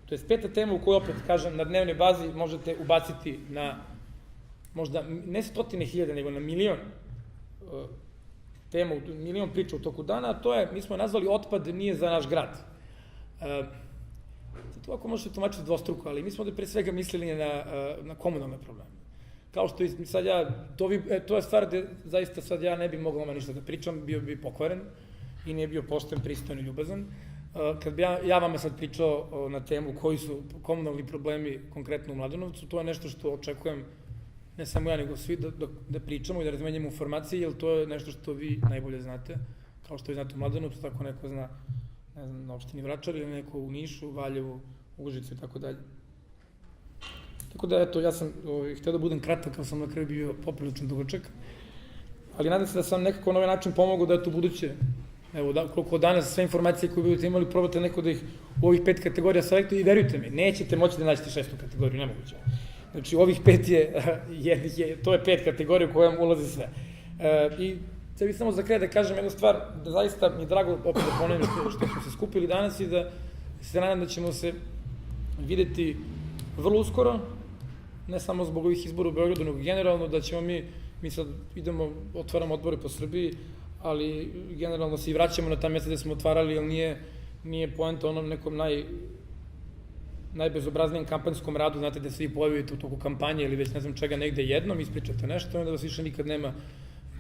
to je peta tema u kojoj opet, kažem, na dnevnoj bazi možete ubaciti na možda ne 100.000, nego na milion tema, milion priča u toku dana, a to je, mi smo nazvali otpad nije za naš grad. To ako možete tumačiti dvostruko, ali mi smo da pre svega mislili na komunalne probleme. kao što i sad to je stvar gde zaista sad ja ne bi mogao vam ništa da pričam, bio bi pokvaren i nije bio pošten, pristojan i ljubazan. Kad bi ja vama sad pričao na temu koji su komunalni problemi konkretno u Mladenovcu, to je nešto što očekujem, ne samo ja, nego svi da pričamo i da razmenjamo informacije, jer to je nešto što vi najbolje znate, kao što vi znate u Mladenovcu, tako neko zna, ne znam, na opštini Vračar ili neko u Nišu, Valjevu, Užicu i tako dalje. Tako da, eto, ja sam hteo da budem kratak, kao sam na kraju bio poprilično dugačak, ali nadam se da sam nekako na ovaj način pomogao da eto buduće, evo, koliko danas sve informacije koje budete imali, probate neko da ih u ovih 5 kategorija selektuje i verujte mi, nećete moći da naćete 6. kategoriju, nemoguće. Znači, ovih 5 to je 5 kategorija u kojom ulazi sve. I sad bih samo za kraj da kažem jednu stvar, da zaista mi je drago opet da ponovim što smo se skupili danas i da se nadam da ćemo se videti vrlo uskoro, ne samo zbog ovih izbora u Beogradu, nego generalno da ćemo mi sad idemo, otvaramo odbore po Srbiji, ali generalno se i vraćamo na ta mjesta gde smo otvarali, jer nije poenta onom nekom najbezobraznijem kampanjskom radu, znate, da se vi pojavite u toku kampanje ili već ne znam čega negde jednom, ispričate nešto i onda vas više nikad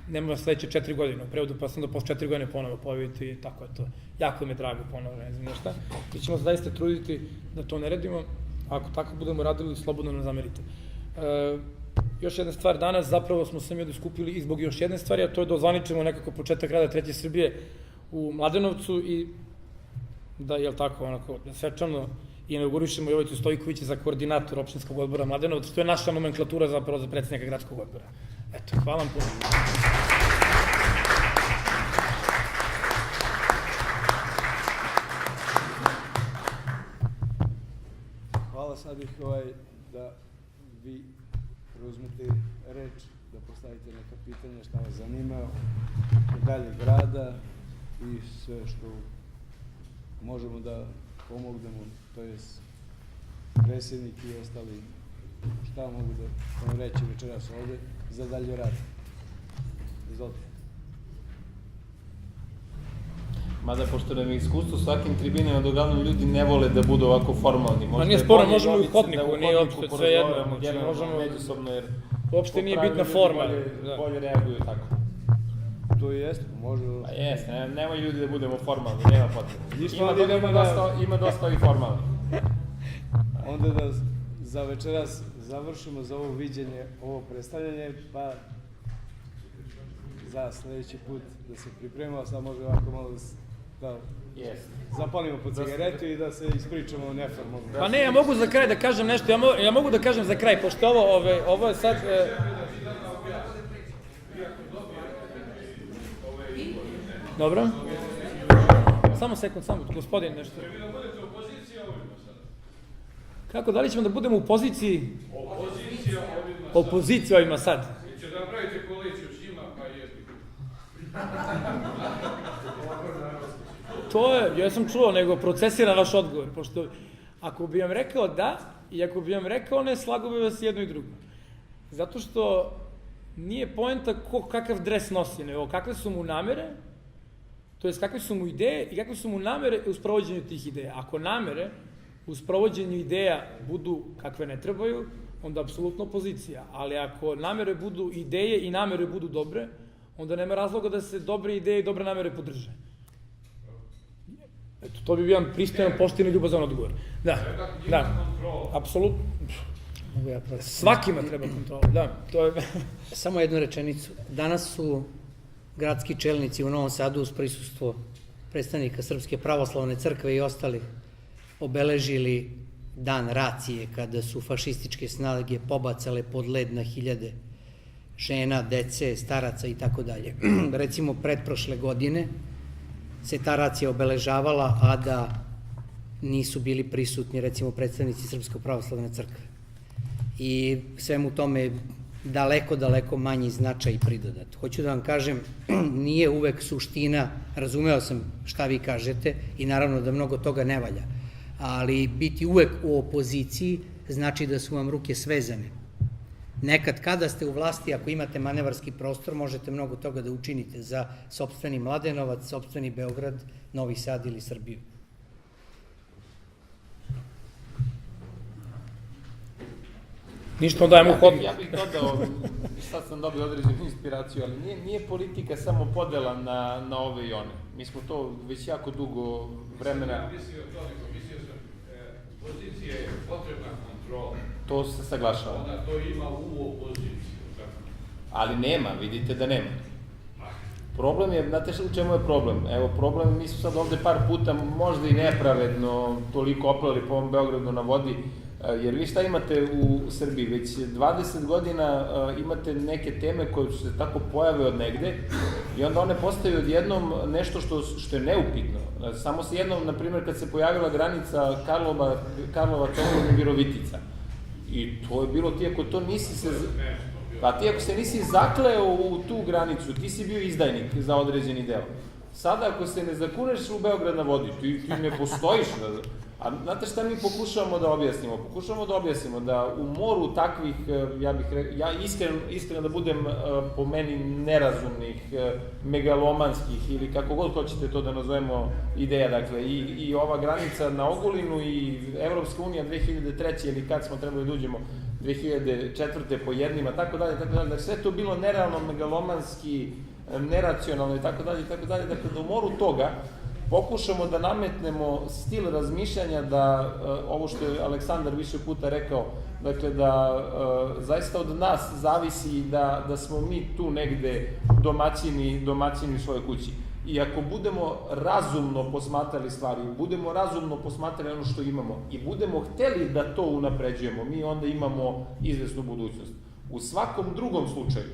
nema sledeće 4 godine u prevodu, pa sam da posle 4 godine ponovo pojavite i tako je to. Jako mi je drago ponovo, ne znam ništa. Mi ćemo se zaista truditi da to ne radimo, ako tako budemo radili, slobodno nam zamerite. Još jedna stvar, danas zapravo smo se mi ovde skupili i zbog još jedne stvari, a to je da ozvaničimo nekako početak rada Treće Srbije u Mladenovcu i da, jel tako, onako, svečano inaugurišemo Jovicu Stojkovića za koordinator opštinskog odbora Mladenovac, što je naša nomenklatura zapravo za predsjednika gradskog odbora. Eto, hvala vam puno. Hvala, sad bih da vi preuzmete reč, da postavite neka pitanja šta vas zanima u dalje grada i sve što možemo da pomognemo, to je predsjednik i ostali, šta mogu da vam reći večeras ovde za dalje rad. Izvolite. Mada, pošto nam je iskustvo svakim tribinama da uglavnom ljudi ne vole da budu ovako formalni. Ma nije sporo, možemo i u hodniku, nije uopšte sve jedno. Možemo međusobno, jer uopšte nije bitna forma. Bolje reaguju tako. To i jeste, može... Pa jeste, nemoj ljudi da budemo formalni, nema potrebe. Ima dosta ovih formalni. Onda da za večeras završimo za ovo viđenje, ovo predstavljanje, pa za sledeći put da se pripremimo, sad može ovako malo da zapalimo po cigaretu i da se ispričamo neformalno. Pa ne, ja mogu za kraj da kažem nešto, ja mogu da kažem za kraj, pošto ovo je sad... Dobro. Samo sekund, gospodin nešto. Kako, da li ćemo da budemo u poziciji? Opozicija ovima sad. Će da napravite koaliciju s njima, pa jebi. To je, ja sam čuo, nego procesira vaš odgovor, pošto ako bi vam rekao da, i ako bi vam rekao ne, slago bi vas jedno i drugo. Zato što nije poenta kakav dres nosi, nego kakve su mu namere, to jest kakve su mu ideje i kakve su mu namere u sprovođenju tih ideja. Ako namere u sprovođenju ideja budu kakve ne trebaju, onda apsolutno opozicija. Ali ako namere budu ideje i namere budu dobre, onda nema razloga da se dobre ideje i dobre namere podrže. Eto, to bi bio pristojan, pošten i ljubazan odgovor. Da, apsolutno. Svakima treba kontrola, da. Samo jednu rečenicu. Danas su gradski čelnici u Novom Sadu uz prisustvo predstavnika Srpske pravoslavne crkve i ostalih obeležili dan racije, kada su fašističke snage pobacale pod led na hiljade žena, dece, staraca i tako dalje. Recimo, pretprošle godine se ta racija obeležavala, a da nisu bili prisutni, recimo, predstavnici Srpske pravoslavne crkve. I svemu tome daleko manji značaj pridodat. Hoću da vam kažem, nije uvek suština, razumeo sam šta vi kažete i naravno da mnogo toga ne valja, ali biti uvek u opoziciji znači da su vam ruke svezane. Nekad kada ste u vlasti, ako imate manevarski prostor, možete mnogo toga da učinite za sopstveni Mladenovac, sopstveni Beograd, Novi Sad ili Srbiju. Ništa, onda dajemo hod. Ja bih dodao, sad sam dobio određenu inspiraciju, ali nije politika samo podela na ove i one. Mi smo to već jako dugo vremena... Ja mislio sam, pozicija je potrebna kontrola. To se saglašava. Ona to ima u opoziciji. Ali nema, vidite da nema. Problem je, znate u čemu je problem? Evo, problem, mi smo sad ovde par puta možda i nepravedno toliko oplali po ovom Beogradu na vodi, jer vi šta imate u Srbiji? Već 20 godina imate neke teme koje se tako pojave od negde i onda one postaju odjednom nešto što je neupitno. Samo se jednom, na primjer, kad se pojavila granica Karlovac-Virovitica, i to je bilo, ti ako to nisi se... Pa ti ako se nisi zakleo u tu granicu, ti si bio izdajnik za određeni deo. Sada ako se ne zakuneš u Beograd na vodi, ti ne postojiš. A znate šta mi pokušavamo da objasnimo? Pokušavamo da objasnimo da u moru takvih, ja iskreno da budem po meni nerazumnih, megalomanskih ili kako god hoćete to da nazovemo ideja, dakle i ova granica na Ogulinu i Evropska unija 2003. ili kad smo trebali da uđemo 2004. po jednima, tako dalje, dakle sve to bilo nerealno, megalomanski, neracionalno i tako dalje, dakle da u moru toga pokušamo da nametnemo stil razmišljanja da, ovo što je Aleksandar više puta rekao, dakle da zaista od nas zavisi da smo mi tu negde domaćini u svojoj kući. I ako budemo razumno posmatrali stvari, budemo razumno posmatrali ono što imamo i budemo hteli da to unapređujemo, mi onda imamo izvesnu budućnost. U svakom drugom slučaju,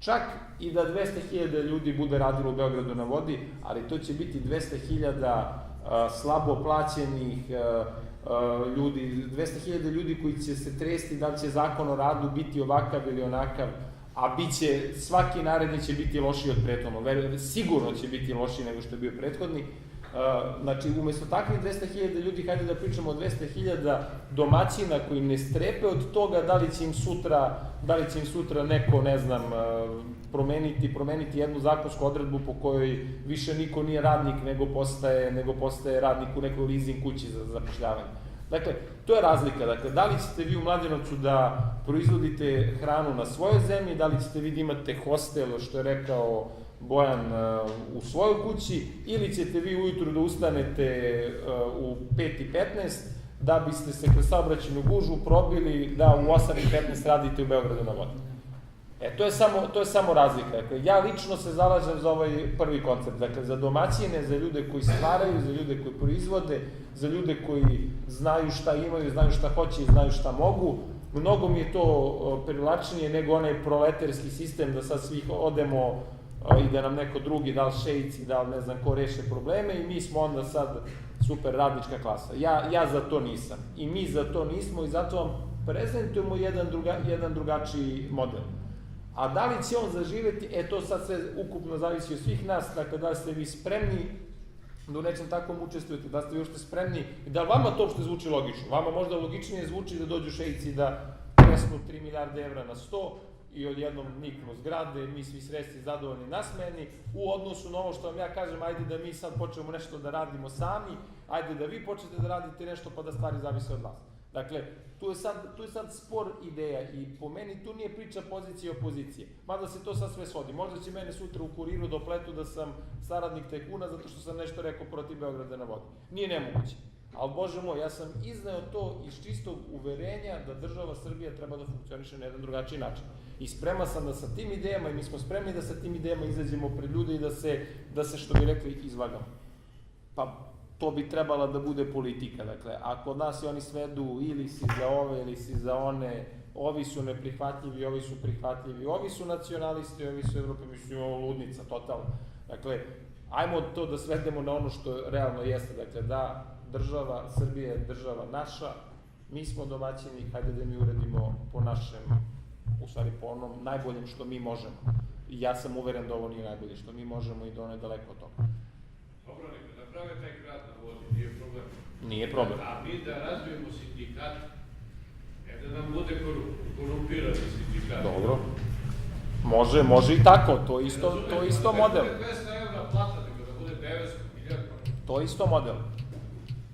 čak i da 200.000 ljudi bude radilo u Beogradu na vodi, ali to će biti 200.000 slabo plaćenih ljudi, 200.000 ljudi koji će se tresti da li će zakon o radu biti ovakav ili onakav, a svaki naredni će biti lošiji od prethodnog, sigurno će biti lošiji nego što je bio prethodni. Znači, umesto takvih 200.000 ljudi, hajde da pričamo o 200.000 domaćina koji ne strepe od toga da li će im sutra neko, ne znam, promeniti jednu zakonsku odredbu po kojoj više niko nije radnik, nego postaje radnik u nekoj leasing kući za zapošljavanje. Dakle, to je razlika. Dakle, da li ćete vi u Mladenovcu da proizvodite hranu na svojoj zemlji, da li ćete vi da imate hostel, što je rekao Bojan, u svojoj kući, ili ćete vi ujutru da ustanete u 5:15 da biste se kroz saobraćajnu gužvu probili da u 8:15 radite u Beogradu na vodi. To je samo razlika. Dakle, ja lično se zalažem za ovaj prvi koncept. Dakle, za domaćine, za ljude koji stvaraju, za ljude koji proizvode, za ljude koji znaju šta imaju, znaju šta hoće i znaju šta mogu. Mnogo mi je to privlačnije nego onaj proletarski sistem da sad svih odemo i da nam neko drugi, da li šeici, da li ne znam ko, reše probleme i mi smo onda sad super radnička klasa. Ja za to nisam. I mi za to nismo i zato vam prezentujemo jedan drugačiji model. A da li će on zaživeti, to sad sve ukupno zavisi od svih nas, dakle da li ste vi spremni da u nečem takvom učestvujete, da ste vi uopšte spremni i da li vama to uopšte zvuči logično. Vama možda logičnije zvuči da dođu šeici da presnu 3 milijarde evra na 100 i odjednom niknu zgrade, mi svi srećni, zadovoljni, nasmejani, u odnosu na ovo što vam ja kažem, ajde da mi sad počnemo nešto da radimo sami, ajde da vi počnete da radite nešto pa da stvari zavise od vas. Dakle, tu je sad spor ideja i po meni tu nije priča pozicije i opozicije, mada se to sad sve svodi. Možda će mene sutra u Kuriru dopletu da sam saradnik tajkuna zato što sam nešto rekao protiv Beograda na vodi. Nije nemoguće. Ali, Bože moj, ja sam izneo to iz čistog uverenja da država Srbija treba da funkcioniše na jedan drugačiji način. I spreman sam da sa tim idejama, i mi smo spremni da sa tim idejama izađemo pred ljude i da se, što bi rekli, izvagamo. Pa, to bi trebala da bude politika. Dakle, ako od nas i oni svedu ili si za ove ili si za one, ovi su neprihvatljivi, ovi su prihvatljivi, ovi su nacionalisti, ovi su Evrope, mislim, ovo ludnica, totalno. Dakle, ajmo to da svedemo na ono što realno jeste. Dakle, da država Srbije je država naša, mi smo domaćini, hajde da mi uredimo po našem, u stvari po onom najboljem što mi možemo. I ja sam uveren da ovo nije najbolje što mi možemo i da ono je daleko od toga. Dobro, neka naprave taj grad na vodi, nije problem. Nije problem. A mi da razvijemo sindikat, ne da nam bude korumpirani sindikat. Dobro. Može i tako, to je isto model. Ne bude 200 evra plata, nego da bude 900.000. To je isto model.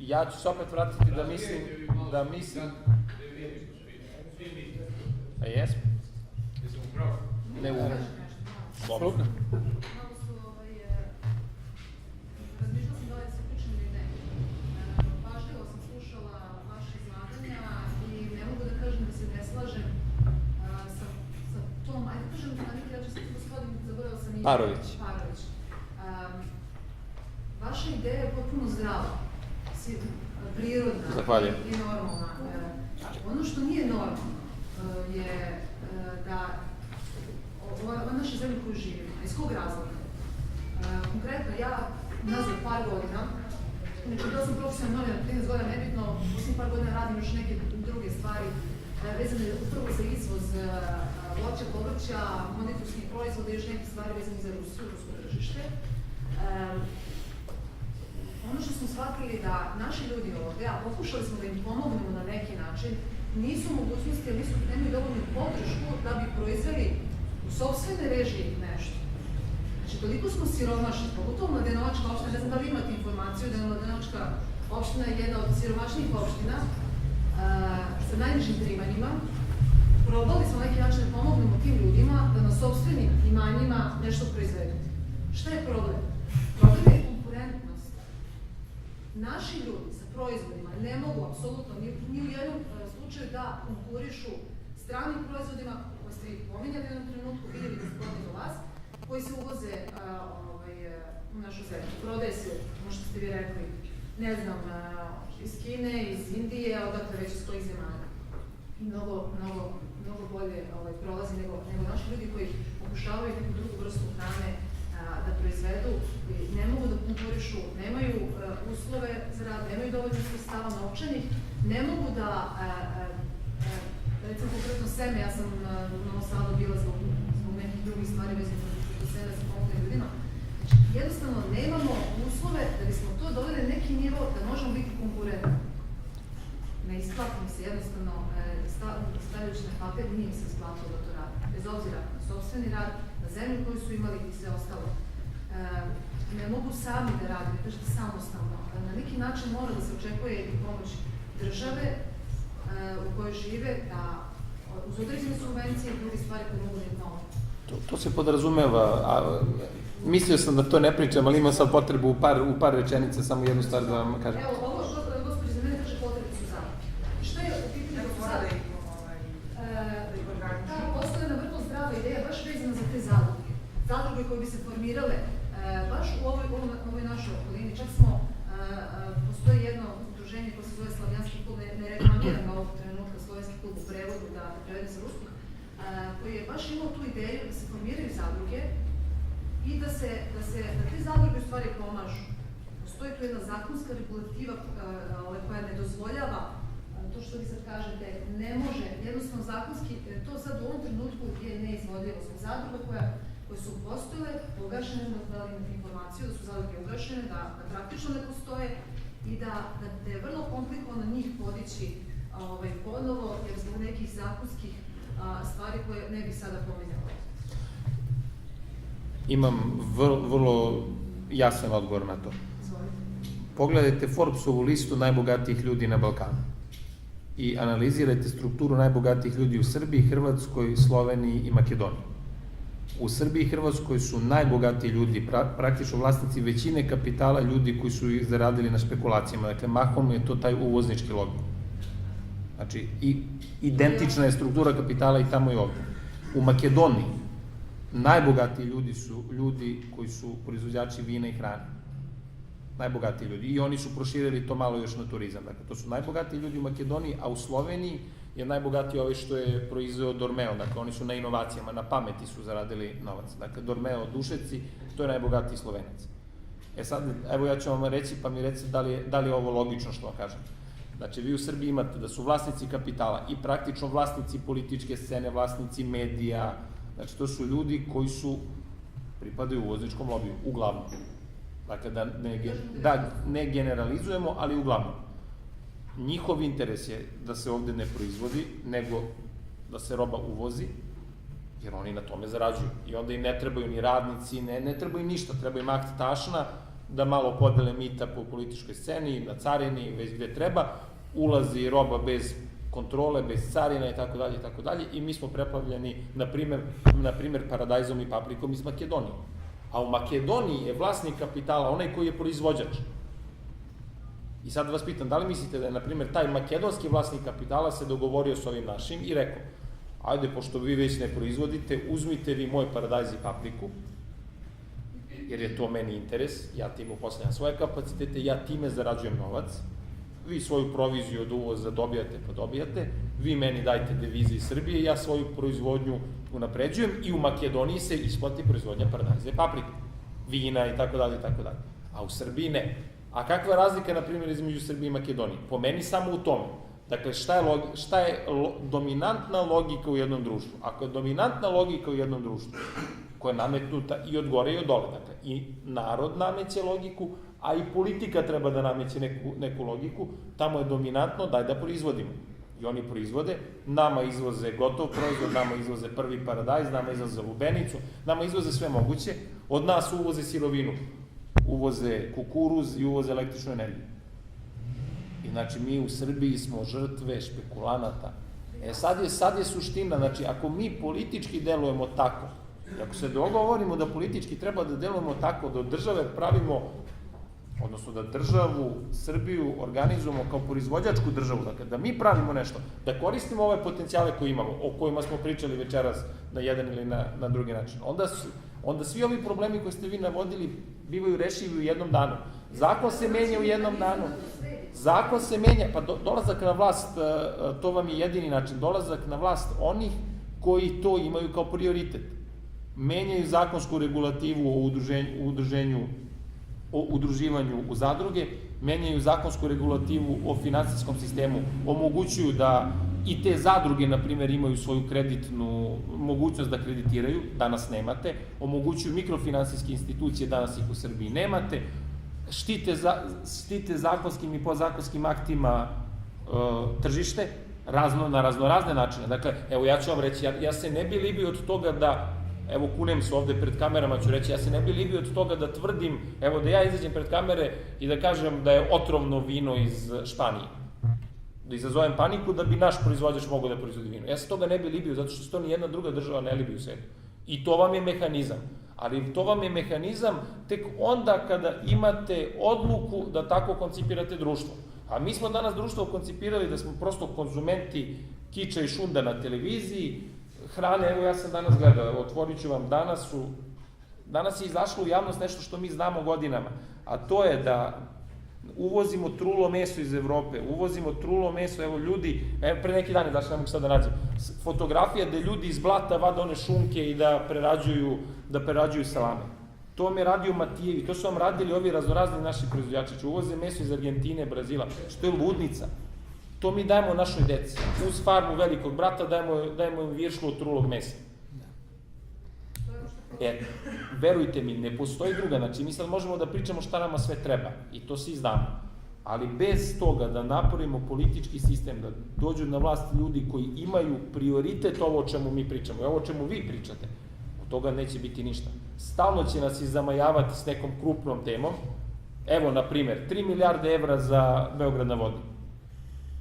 Ja ću se opet vratiti da mislim... A jesmo? Jesam upravo? Ne u... Apsolutno. Malo su, razmišljala sam da li se uključim ili ne. Pažljivo sam slušala vaše izlaganja i ne mogu da kažem da se ne slažem sa tom, ajde kažem, na neki način sam gospodin, zaboravila sam ime. Parović. Parović. Vaša ideja je potpuno zdrava, prirodna Zahvaljujem. i normalna. Ono što nije normalno je da ova naša zemlja koju živimo, iz kog razloga? Konkretno, ja nazad par godina, znači bila sam profesionalna novinar 13 godina, nebitno, posljednjih par godina radim još neke druge stvari vezane upravo za izvoz voća, povrća, konditorskih proizvoda i još neke stvari vezane za Rusiju, rusko tržište. Ono što smo shvatili da naši ljudi ovde, a pokušali smo da im pomognemo na neki način, nisu u mogućnosti, jer nemaju dovoljnu podršku da bi proizveli u sopstvene režiji nešto. Znači, toliko smo siromašni, pogotovo Mladenovačka opština, ne znam da li imate informaciju da je Mladenovačka opština jedna od siromašnijih opština sa najnižim primanjima. Probali smo na neki način da pomognemo tim ljudima da na sopstvenim imanjima nešto proizvedu. Šta je problem? Problem je konkurentnost. Naši ljudi sa proizvodima ne mogu apsolutno ni u jednom slučaju da konkurišu stranim proizvodima, koje ste vi pominjali u jednom trenutku, vidjeli da se podne do vas, koji se uvoze u našu zemlju. Prodaje se, ono što ste vi rekli, ne znam, iz Kine, iz Indije, odakle već iz kojih zemalja. I mnogo bolje prolazi nego naši ljudi koji pokušavaju neku drugu vrstu hrane da proizvedu, ne mogu da konkurišu, nemaju uslove za rad, nemaju dovoljno sredstava novčanih, ne mogu da, recimo konkretno seme, ja sam na Novom Sadu bila zbog nekih drugih stvari vezano za seme sa pomoglim ljudima. Znači, jednostavno nemamo uslove da bismo to doveli na neki nivo da možemo biti konkurentni. Ne isplatim se jednostavno, stavljajući na papir, nije mi se isplatilo da to radim. Bez obzira na sopstveni rad, na zemlju koju su imali i sve ostalo. Ne mogu sami da radim, kažete samostalno. Na neki način mora da se očekuje i pomoć države u kojoj žive, da uz određene subvencije i druge stvari koje mogu da im pomoći. To se podrazumeva, a mislio sam da to ne pričam, ali imam sad potrebu u par rečenica, samo jednu stvar da vam kažem. Evo, ovo gospođe za mene kaže potrebe su zadruge. Šta je u pitanju zadruge? Postoje jedna vrlo zdrava ideja, baš vezana za te zadruge. Zadruge koje bi se formirale baš u ovoj našoj okolini. Čak smo, postoji jedno udruženje koje se zove Slavijanski klub, ne reklamiram ga ovog trenutka, Slovenski klub u prevodu, da prevede sa ruskog, koji je baš imao tu ideju da se formiraju zadruge i da te zadruge u stvari pomažu. Postoji tu jedna zakonska regulativa koja ne dozvoljava to što vi sad kažete, ne može, jednostavno zakonski, to sad u ovom trenutku je neizvodljivo. Smo zadruga koje su postojale, ugašene, da li imate informaciju da su zadruge ugašene, da praktično ne postoje i da je vrlo komplikovano njih podići ponovo, jer zbog nekih zakonskih stvari koje ne bih sada pominjala. Imam vrlo jasan odgovor na to. Pogledajte Forbesovu listu najbogatijih ljudi na Balkanu i analizirajte strukturu najbogatijih ljudi u Srbiji, Hrvatskoj, Sloveniji i Makedoniji. U Srbiji i Hrvatskoj su najbogatiji ljudi, praktično vlasnici većine kapitala, ljudi koji su ih zaradili na špekulacijama. Dakle, mahom je to taj uvoznički lobi. Znači, identična je struktura kapitala i tamo i ovde. U Makedoniji najbogatiji ljudi su ljudi koji su proizvođači vina i hrane. Najbogatiji ljudi. I oni su proširili to malo još na turizam. Dakle, to su najbogatiji ljudi u Makedoniji, a u Sloveniji je najbogatiji ovaj što je proizveo Dormeo. Dakle, oni su na inovacijama, na pameti su zaradili novac. Dakle, Dormeo, Dušeci, to je najbogatiji Slovenac. E sad, evo ja ću vam reći, pa mi recite da li je ovo logično što vam kažem. Znači, vi u Srbiji imate da su vlasnici kapitala i praktično vlasnici političke scene, vlasnici medija. Znači, to su ljudi koji pripadaju uvozničkom lobiju, uglavnom. Dakle, da ne generalizujemo, ali uglavnom. Njihov interes je da se ovde ne proizvodi, nego da se roba uvozi, jer oni na tome zarađuju. I onda im ne trebaju ni radnici, ne trebaju ništa, treba im akt tašna, da malo podele mita po političkoj sceni, na carini, već gde treba, ulazi roba bez kontrole, bez carina i tako dalje, i mi smo preplavljeni, na primer, paradajzom i paprikom iz Makedonije. A u Makedoniji je vlasnik kapitala onaj koji je proizvođač. I sad vas pitam, da li mislite da je, na primer, taj makedonski vlasnik kapitala se dogovorio s ovim našim i rekao, ajde, pošto vi već ne proizvodite, uzmite vi moj paradajz i papriku, jer je to meni interes, ja tim upostavljam svoje kapacitete, ja time zarađujem novac, vi svoju proviziju od uvoza dobijate pa dobijate, vi meni dajte devize iz Srbije, ja svoju proizvodnju unapređujem i u Makedoniji se isplati proizvodnja paradajza i paprike, vina i tako dalje, a u Srbiji ne. A kakva je razlika, na primjer, između Srbije i Makedonije? Po meni samo u tome. Dakle, šta je dominantna logika u jednom društvu? Ako je dominantna logika u jednom društvu, koja je nametnuta i od gore i od dole, dakle, i narod nameće logiku, a i politika treba da nameće neku logiku, tamo je dominantno, daj da proizvodimo. I oni proizvode, nama izvoze gotov proizvod, nama izvoze prvi paradajz, nama izvoze lubenicu, nama izvoze sve moguće, od nas uvoze sirovinu, uvoze kukuruz i uvoze električnu energiju. I znači mi u Srbiji smo žrtve špekulanata. Sad je suština, znači ako mi politički delujemo tako, i ako se dogovorimo da politički treba da delujemo tako, da od države pravimo, odnosno da državu Srbiju organizujemo kao proizvođačku državu, dakle da mi pravimo nešto, da koristimo ove potencijale koje imamo, o kojima smo pričali večeras na jedan ili na drugi način, onda svi ovi problemi koje ste vi navodili bivaju rešivi u jednom danu. Zakon se menja u jednom danu. Zakon se menja, pa dolazak na vlast, to vam je jedini način, dolazak na vlast onih koji to imaju kao prioritet. Menjaju zakonsku regulativu o udruživanju u zadruge, menjaju zakonsku regulativu o finansijskom sistemu, omogućuju da i te zadruge, na primjer, imaju svoju kreditnu mogućnost da kreditiraju, danas nemate, omogućuju mikrofinansijske institucije, danas ih u Srbiji nemate, štite zakonskim i podzakonskim aktima tržište na raznorazne načine. Dakle, evo ja ću vam reći, ja se ne bi libio od toga da, evo kunem se ovde pred kamerama, ću reći, ja se ne bi libio od toga da tvrdim, evo da ja izađem pred kamere i da kažem da je otrovno vino iz Španije. Da izazovem paniku da bi naš proizvođač mogao da proizvodi vino. Ja se toga ne bi libio, zato što se to ni jedna druga država ne libi u svetu. I to vam je mehanizam. Ali to vam je mehanizam tek onda kada imate odluku da tako koncipirate društvo. A mi smo danas društvo koncipirali da smo prosto konzumenti kiča i šunda na televiziji, hrane, evo ja sam danas gledao, otvorit ću vam, danas je izašlo u javnost nešto što mi znamo godinama, a to je da uvozimo trulo meso iz Evrope, uvozimo trulo meso, evo ljudi, pre neki dan je dašli, ne mogu sad da nađem, fotografija gde ljudi iz blata vade one šunke i da prerađuju salame. To vam je radio Matijevi, to su vam radili ovi raznorazni naši proizvođači, uvoze meso iz Argentine, Brazila, što je ludnica. To mi dajemo našoj deci. Uz farmu velikog brata dajemo im viršlu od trulog mesa. Verujte mi, ne postoji druga, znači mi sad možemo da pričamo šta nama sve treba i to svi znamo, ali bez toga da napravimo politički sistem, da dođu na vlast ljudi koji imaju prioritet ovo o čemu mi pričamo i ovo o čemu vi pričate, od toga neće biti ništa. Stalno će nas zamajavati s nekom krupnom temom, evo na primer, 3 milijarde evra za Beograd na vodi,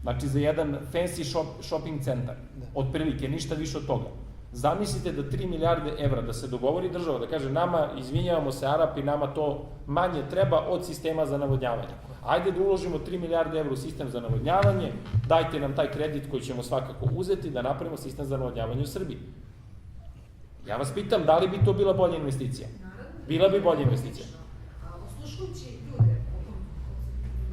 znači za jedan fancy shopping centar, otprilike, ništa više od toga. Zamislite da 3 milijarde evra, da se dogovori država, da kaže nama, izvinjavamo se Arapi, nama to manje treba od sistema za navodnjavanje. Ajde da uložimo 3 milijarde evra u sistem za navodnjavanje, dajte nam taj kredit koji ćemo svakako uzeti da napravimo sistem za navodnjavanje u Srbiji. Ja vas pitam, da li bi to bila bolja investicija? Bila bi bolja investicija. Osluškujući ljude,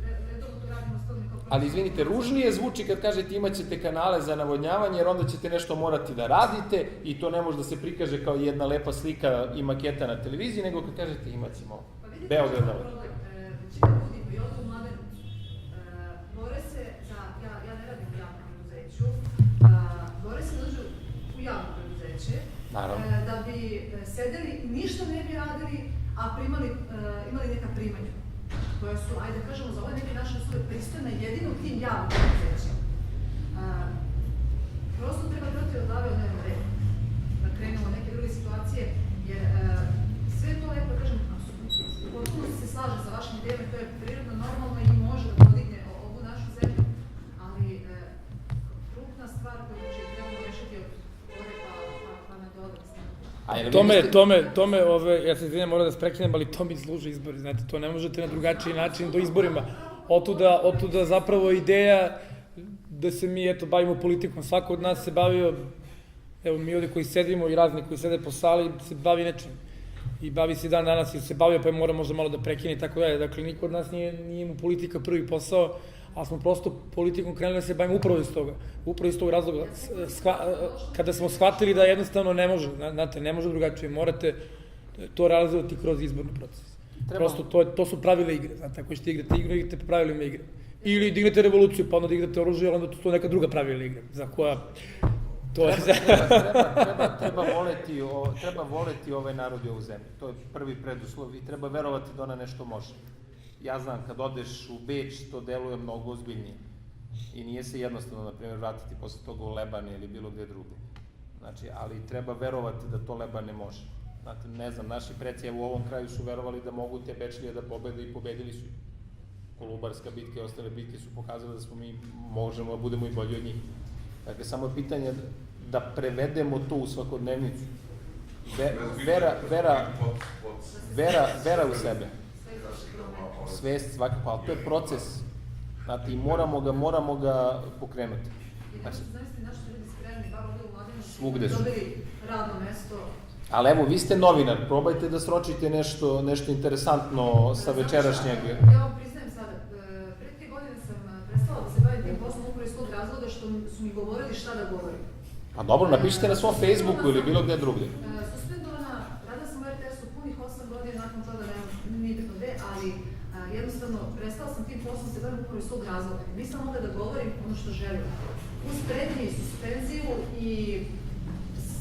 redovno to radimo s tom nekako... Ali izvinite, ružnije zvuči kad kažete imat ćete kanale za navodnjavanje, jer onda ćete nešto morati da radite i to ne može da se prikaže kao jedna lepa slika i maketa na televiziji, nego kad kažete imat ćemo Beograd na vodi. Većina ljudi koji odu u Mladenicu bore se za, ja ne radim u javnom preduzeću, bore se da dođu u javno preduzeće, da bi sedeli i ništa ne bi radili, a imali neka primanja, koja su, ajde kažemo, za ove neke naše usluge pristojne jedino u tim javnim preduzećima. Prosto treba dati od glave od dnevnog reda, da krenemo neke druge situacije, jer sve to lepo, kažem, potpuno se slažem sa vašim idejama, to je prirodno, normalno i može da podigne ovu našu zemlju, ali ja se izvinjam, moram da se prekinem, ali to mi služe izbori, znate, to ne možete na drugačiji način do izborima. Otuda zapravo ideja da se mi, eto, bavimo politikom. Svako od nas se bavio, evo, mi ovde koji sedimo i razni koji sede po sali, se bavi nečim. I bavi se dan danas, ili se bavio, pa je mora možda malo da prekine i tako dalje. Dakle, niko od nas nije imao politika prvi posao, ali smo prosto politikom krenuli da se bavimo upravo iz toga. Upravo iz tog razloga. Kada smo shvatili da jednostavno ne može, znate, ne može drugačije, morate to realizovati kroz izborni proces. Prosto, to su pravila igre, znate, ako ćete igrati igru, igrate po pravilima igre. Ili dignete revoluciju, pa onda dignete oružje, ali onda to neka druga pravila igre, za koja... Treba voleti ovaj narod i ovu zemlju. To je prvi preduslov i treba verovati da ona nešto može. Ja znam, kad odeš u Beč, to deluje mnogo ozbiljnije. I nije se jednostavno, na primjer, vratiti posle toga u Lebane ili bilo gde drugo. Znači, ali treba verovati da to Lebane može. Znate, ne znam, naši preci u ovom kraju su verovali da mogu te Bečlije da pobede i pobedili su. Kolubarska bitka i ostale bitke su pokazali da smo mi možemo da budemo i bolji od njih. Dakle, samo je pitanje da prevedemo to u svakodnevnicu. Vera u sebe. Svest svakako, ali to je proces. Znate, i moramo ga pokrenuti. Zavisli, naši su ljudi spremni, bar ovdje u Mladenu, svugde su. dobili radno mesto. Ali evo, vi ste novinar, probajte da sročite nešto interesantno sa večerašnjeg... Ja vam priznajem sada, pre 3 godine sam prestala da se bavim tim poslom upravo iz tog razloga što su mi govorili šta da govorim. Pa dobro, napišite na svom Facebooku ili bilo gde drugdje. Suspendovana, radila sam u RTS-u punih 8 godina, nakon toga nije bitno gde, ali jednostavno prestala sam tim poslom se bavim upravo iz tog razloga. Nisam mogla da govorim ono što želim. Uz prednje i suspenziju i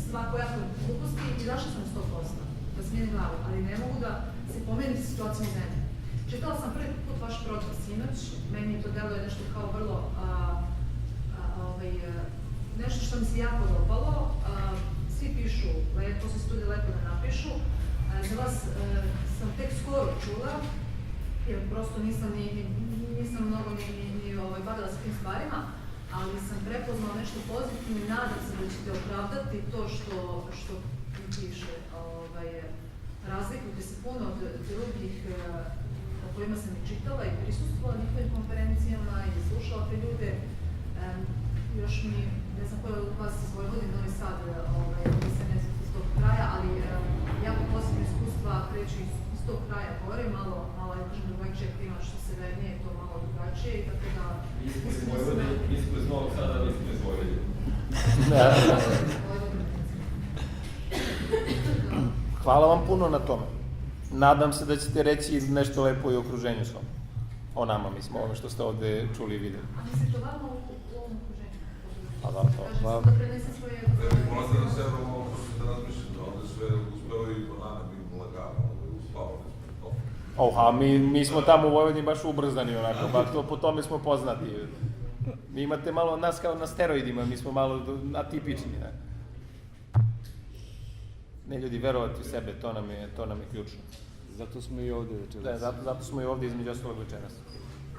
svakojako gluposti i zašla sam iz tog posla, da smijenim glavu, ali ne mogu da se pomeni situacija u zemlji. Čitala sam prvi put vaš program sinoć, meni to deluje nešto kao vrlo, nešto što mi se jako dopalo, svi pišu lepo, svi studije lepo da napišu, za vas sam tek skoro čula, jer prosto nisam mnogo ni bavila sa tim stvarima, ali sam prepoznala nešto pozitivno i nadam se da ćete opravdati to što piše. Razlikujete se puno od drugih o kojima sam i čitala i prisustvovala njihovim konferencijama i slušala te ljude. Još mi, ne znam koja od vas iz Vojvodine, Novi Sad, nisam iz tog kraja, ali jako pozitivno iskustva kreću iz tog kraja gore, malo je kažem drugačije klima što se vernije, to malo drugačije i tako da... Mi smo iz Novog Sada, mi smo iz Vojvodine. Hvala vam puno na tome. Nadam se da ćete reći nešto lepo i o okruženju svom. O nama, mislim, ono što ste ovde čuli i videli. A mislite vama u ovom okruženju? Pa da, to. Kažem se da prenesem svoje... Možda na sebe malo što da razmišljam, da ovde sve uspeo i banane, mi lagano, uspavali smo to. A mi smo tamo u Vojvodini baš ubrzani onako, po tome smo poznati. Vi imate malo nas kao na steroidima, mi smo malo atipični. Ne ljudi, verovati u sebe, to nam je ključno. Zato smo i ovde večeras. Da, zato smo i ovde između ostalog večeras.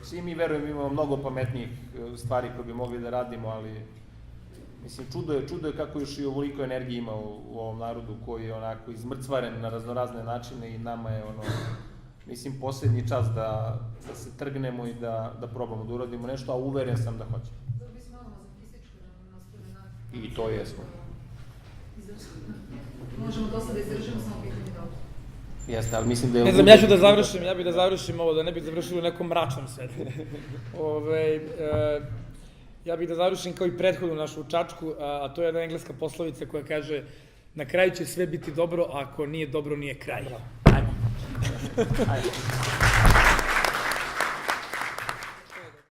Svi mi verujemo, imamo mnogo pametnijih stvari koje bi mogli da radimo, ali mislim, čudo je kako još i ovoliko energije ima u ovom narodu koji je onako izmrcvaren na raznorazne načine i nama je mislim, posljednji čas da se trgnemo i da probamo da uradimo nešto, a uveren sam da hoćemo. Zato bi se malo mazohističko da nastavimo na... I to jesmo. Možemo dosta da izdržimo, samo pitanje dobro. Jeste, ali mislim da je... Ne znam, ja bih da završim ovo, da ne bih završili u nekom mračnom svetu. Ja bih da završim kao i prethodnu našu čačku, a to je jedna engleska poslovica koja kaže na kraju će sve biti dobro, a ako nije dobro, nije kraj. Ajmo.